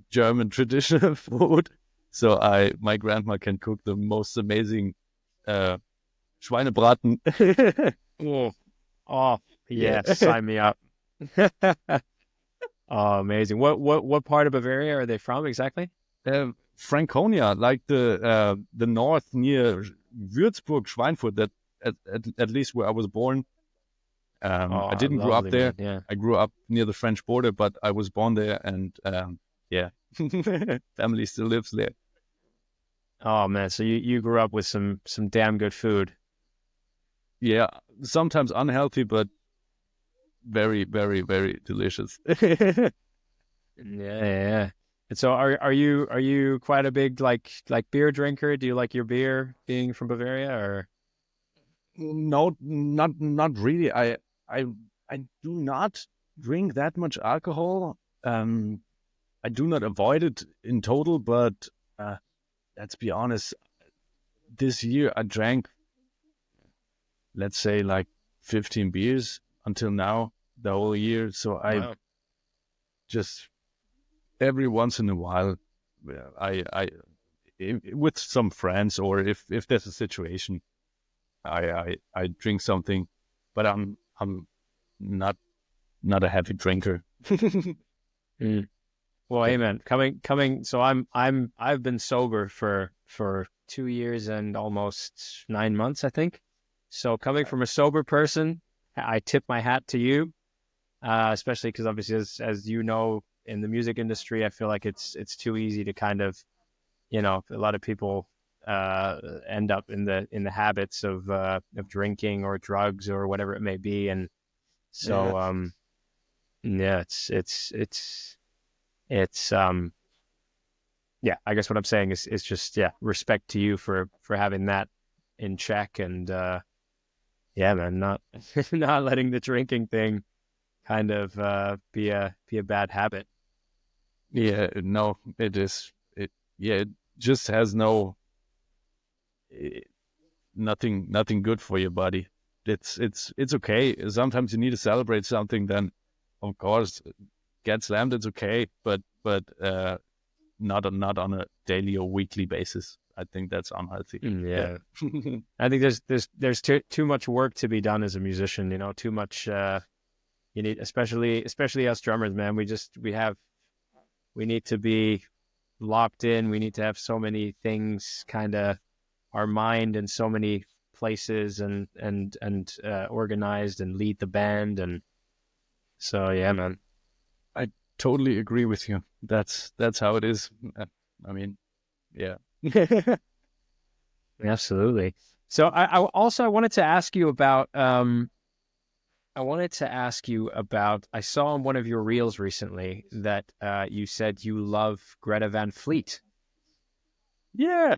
Speaker 2: German traditional food. So my grandma can cook the most amazing uh, Schweinebraten.
Speaker 1: Oh, oh,
Speaker 2: Yeah.
Speaker 1: yeah, sign me up. Oh, amazing. What part of Bavaria are they from exactly?
Speaker 2: Franconia, like the north near Würzburg, Schweinfurt, that at least where I was born. I
Speaker 1: Oh,
Speaker 2: didn't grow up
Speaker 1: lovely,
Speaker 2: there.
Speaker 1: man. Yeah.
Speaker 2: I grew up near the French border, but I was born there, and yeah, family still lives there.
Speaker 1: Oh man, so you grew up with some damn good food.
Speaker 2: Yeah, sometimes unhealthy, but very, very, very delicious.
Speaker 1: Yeah, yeah, yeah. And so are you quite a big like beer drinker? Do you like your beer being from Bavaria or
Speaker 2: No, not really. I I do not drink that much alcohol. Um, I do not avoid it in total, but uh, let's be honest. This year I drank, let's say, like 15 beers until now, the whole year. So I
Speaker 1: wow.
Speaker 2: just every once in a while, with some friends, or if there's a situation, I drink something, but I'm not not a heavy drinker.
Speaker 1: Mm. Well,
Speaker 2: Yeah.
Speaker 1: hey man, coming so I've been sober for 2 years and almost 9 months, I think. So coming from a sober person, I tip my hat to you, especially because obviously as you know in the music industry, I feel like it's too easy to kind of a lot of people end up in the habits of drinking or drugs or whatever it may be, and
Speaker 2: Yeah.
Speaker 1: so yeah, it's yeah. I guess what I'm saying is just yeah, respect to you for having that in check, and yeah, man, not not letting the drinking thing kind of be a bad habit.
Speaker 2: Yeah, no, it is. Yeah, it just has eh, nothing good for your body. It's okay. Sometimes you need to celebrate something. Then, of course, get slammed. It's okay, but not on a daily or weekly basis. I think that's unhealthy.
Speaker 1: Yeah.
Speaker 2: Yeah.
Speaker 1: I think there's too much work to be done as a musician. Too much. You need, especially us drummers, man. We need to be locked in. We need to have so many things, kind of our mind in so many places, and organized, and lead the band, and so yeah, man.
Speaker 2: I totally agree with you. That's how it is. I mean, yeah.
Speaker 1: Absolutely. So I wanted to ask you about I saw on one of your reels recently that you said you love Greta Van Fleet.
Speaker 2: Yeah.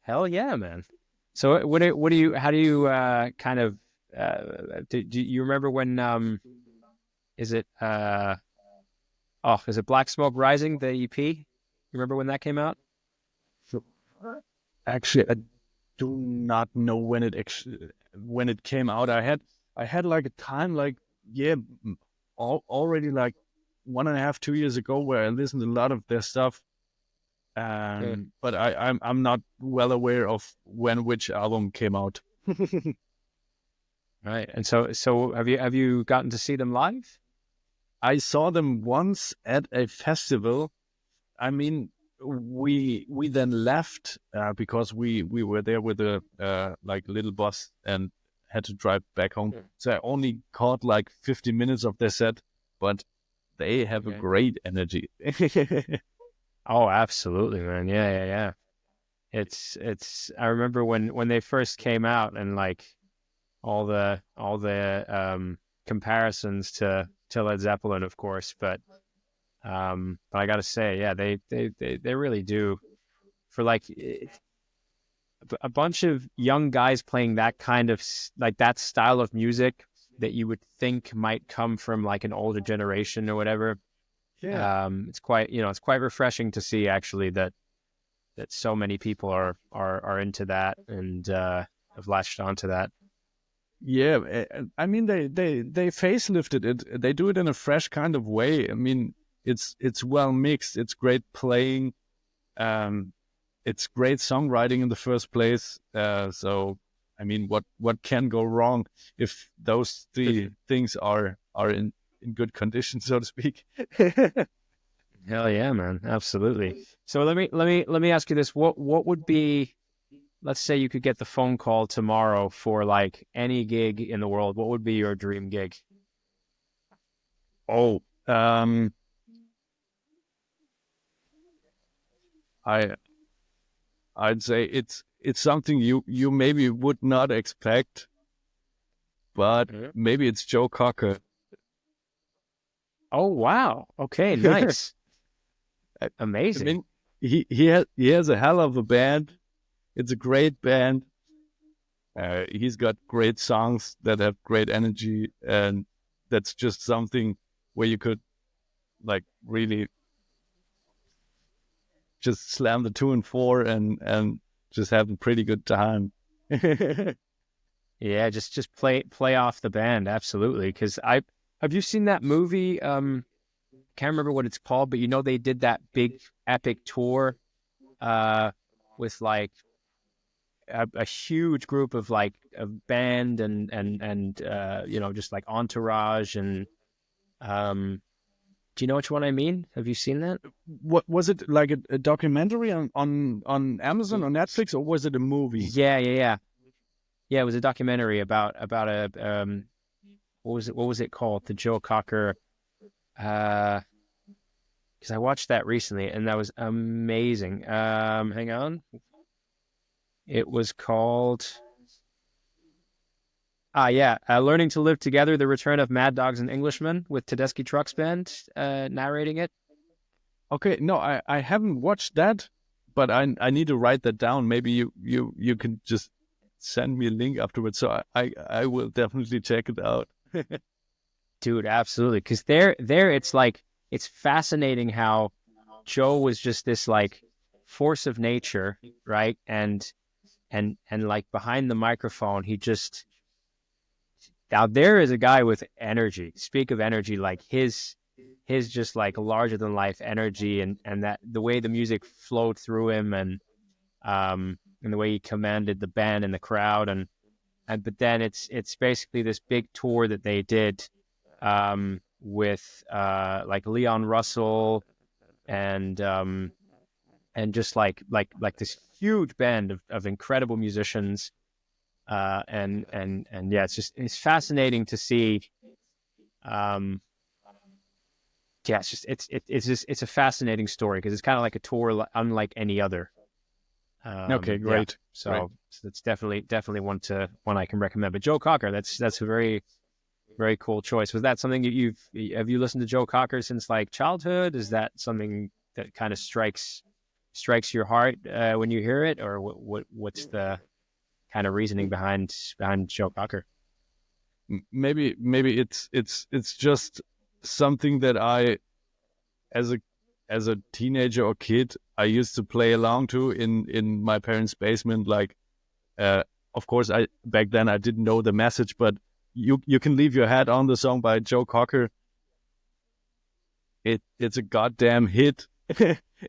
Speaker 1: Hell yeah, man. So what do you how do you kind of do you remember when is it is it Black Smoke Rising, the EP? You remember when that came out?
Speaker 2: So actually, I do not know when it came out. I had like a time, like, yeah, already like 1.5, 2 years ago, where I listened to a lot of their stuff.
Speaker 1: Yeah.
Speaker 2: But I'm not well aware of when which album came out.
Speaker 1: Right. And so have you gotten to see them live?
Speaker 2: I saw them once at a festival. I mean, we then left because we were there with a like little bus and had to drive back home.
Speaker 1: Yeah.
Speaker 2: So I only caught like 50 minutes of their set, but they have a
Speaker 1: Okay.
Speaker 2: great energy.
Speaker 1: Oh, absolutely, man. Yeah, yeah, yeah. It's I remember when they first came out, and like all the comparisons to Led Zeppelin, of course, but But I gotta say, yeah, they really do for like a bunch of young guys playing that kind of like that style of music that you would think might come from like an older generation or whatever.
Speaker 2: Yeah.
Speaker 1: It's quite, it's quite refreshing to see actually that so many people are into that and have latched onto that.
Speaker 2: Yeah, I mean they facelifted it. They do it in a fresh kind of way. I mean, it's well mixed. It's great playing. Um, it's great songwriting in the first place. So I mean, what can go wrong if those three things are in good condition, so to speak?
Speaker 1: Hell yeah, man. Absolutely. So let me ask you this. What would be, let's say you could get the phone call tomorrow for like any gig in the world. What would be your dream gig?
Speaker 2: Oh, I I'd say it's something you maybe would not expect, but
Speaker 1: Mhm.
Speaker 2: maybe it's Joe Cocker.
Speaker 1: Oh, wow. Okay, nice.
Speaker 2: I
Speaker 1: Amazing.
Speaker 2: mean, he has a hell of a band. It's a great band. He's got great songs that have great energy, and that's just something where you could like really just slam the 2 and 4 and just have a pretty good time.
Speaker 1: Yeah, just play off the band, absolutely. Because I have you seen that movie? Can't remember what it's called, but they did that big epic tour uh with like a huge group of like a band and just like entourage and um do you know which one I mean? Have you seen that?
Speaker 2: What was it, like a documentary on Amazon or Netflix, or was it a movie?
Speaker 1: Yeah, yeah, yeah. Yeah, it was a documentary about a what was it called? The Joe Cocker uh because I watched that recently and that was amazing. Hang on. It was called yeah, Learning to Live Together: The Return of Mad Dogs and Englishmen with Tedeschi Trucks Band narrating it.
Speaker 2: Okay, no, I haven't watched that, but I need to write that down. Maybe you can just send me a link afterwards, so I will definitely check it out.
Speaker 1: Dude, absolutely. Because there, it's like it's fascinating how Joe was just this like force of nature, right? And like behind the microphone, he just now there is a guy with energy. Speak of energy, like his just like larger than life energy, and that the way the music flowed through him, and the way he commanded the band and the crowd, and but then it's basically this big tour that they did with like Leon Russell and just like this huge band of incredible musicians and yeah, it's fascinating to see. um yeah, it's a fascinating story because it's kind of like a tour unlike any other.
Speaker 2: Okay,
Speaker 1: Yeah,
Speaker 2: great, great.
Speaker 1: so it's definitely one I can recommend. But Joe Cocker, that's a very very cool choice. Was that something that have you listened to Joe Cocker since like childhood? Is that something that kind of strikes your heart when you hear it, or what's the kind of reasoning behind Joe Cocker?
Speaker 2: Maybe it's just something that I, as a teenager or kid, I used to play along to in my parents' basement. Like, of course, I back then I didn't know the message, but you can leave your hat on, the song by Joe Cocker. It's a goddamn hit.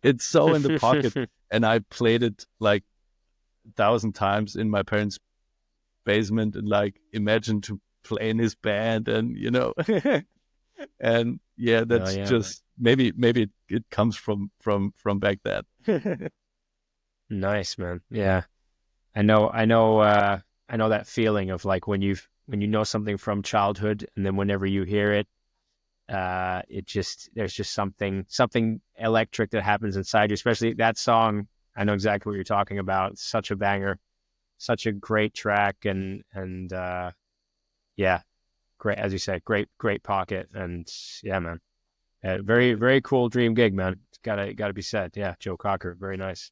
Speaker 2: It's so in the pocket, and I played it like 1,000 times in my parents' basement, and like imagine to play in his band, and and yeah,
Speaker 1: Oh
Speaker 2: that's
Speaker 1: yeah, man.
Speaker 2: just maybe it comes from back then.
Speaker 1: Nice, man. Yeah, I know that feeling of like when you know something from childhood and then whenever you hear it, it just there's just something electric that happens inside you, especially that song. I know exactly what you're talking about. It's such a banger, such a great track, and yeah, great, as you said, great pocket, and yeah, man, Very, very cool dream gig, man. It's gotta be said. Yeah, Joe Cocker, very nice.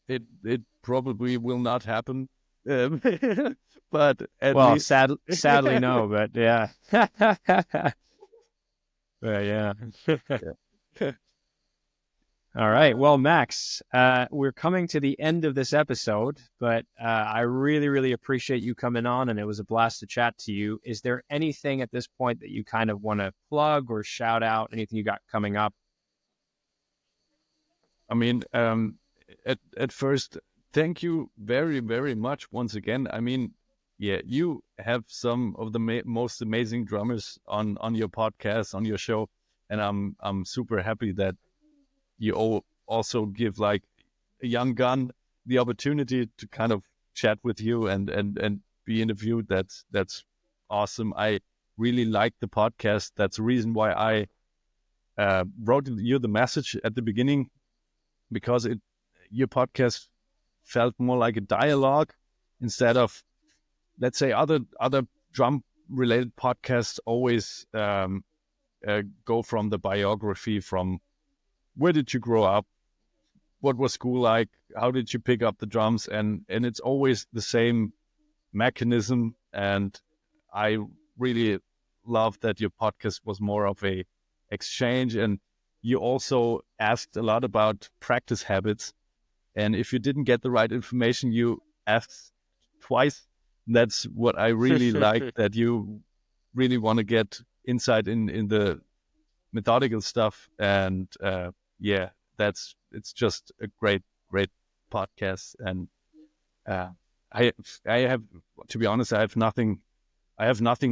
Speaker 2: It probably will not happen, but at
Speaker 1: Well,
Speaker 2: least
Speaker 1: sadly no, but yeah. Yeah.
Speaker 2: yeah.
Speaker 1: All right. Well, Max, we're coming to the end of this episode, but I really, really appreciate you coming on, and it was a blast to chat to you. Is there anything at this point that you kind of want to plug or shout out? Anything you got coming up?
Speaker 2: I mean, at first, thank you very, very much once again. I mean, yeah, you have some of the most amazing drummers on your podcast, on your show, and I'm super happy that you also give like a young gun the opportunity to kind of chat with you and be interviewed. That's awesome. I really like the podcast. That's the reason why I wrote you the message at the beginning, because your podcast felt more like a dialogue instead of, let's say, other drum related podcasts always go from the biography, from where did you grow up, what was school like, how did you pick up the drums, and it's always the same mechanism. And I really love that your podcast was more of a exchange, and you also asked a lot about practice habits, and if you didn't get the right information, you asked twice. That's what I really like, that you really want to get insight in the methodical stuff. And yeah, it's just a great podcast. And I have, to be honest, I have nothing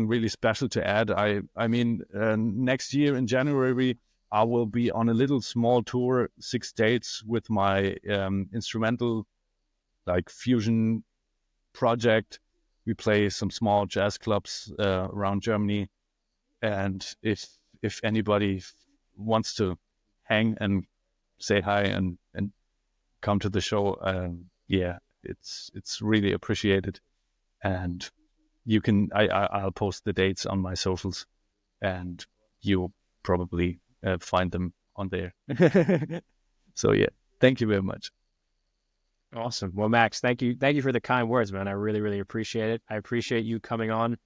Speaker 2: really special to add. I mean, next year in January, I will be on a little small tour, 6 dates, with my instrumental, like, fusion project. We play some small jazz clubs around Germany, and if anybody wants to hang and say hi and come to the show, yeah, it's really appreciated. And you can I'll post the dates on my socials, and you'll probably find them on there. So yeah, thank you very much.
Speaker 1: Awesome. Well, Max, thank you for the kind words, man. I really, really appreciate it. I appreciate you coming on,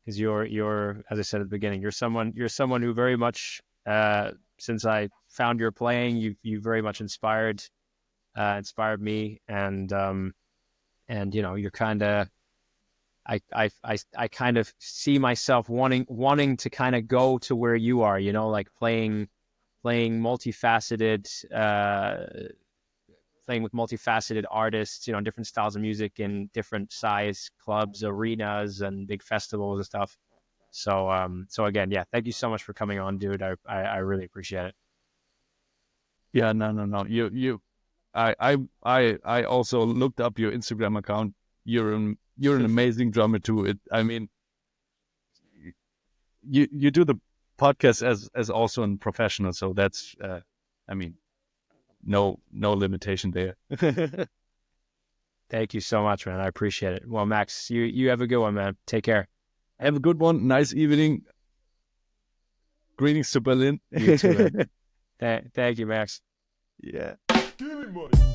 Speaker 1: because you're, as I said at the beginning, you're someone who very much, since I found your playing, you very much inspired me, and you know, you're kind of, I kind of see myself wanting to kind of go to where you are, you know, like playing multifaceted, playing with multifaceted artists, you know, different styles of music in different size clubs, arenas, and big festivals and stuff. So, so again, yeah, thank you so much for coming on, dude. I really appreciate it.
Speaker 2: Yeah, no. I also looked up your Instagram account. You're an amazing drummer too. I mean, you do the podcast as also a professional, so that's I mean, no limitation there.
Speaker 1: Thank you so much, man. I appreciate it. Well, Max, you have a good one, man. Take care.
Speaker 2: Have a good one. Nice evening. Greetings to Berlin.
Speaker 1: You too, man. Thank you, Max.
Speaker 2: Yeah.
Speaker 3: Give me money.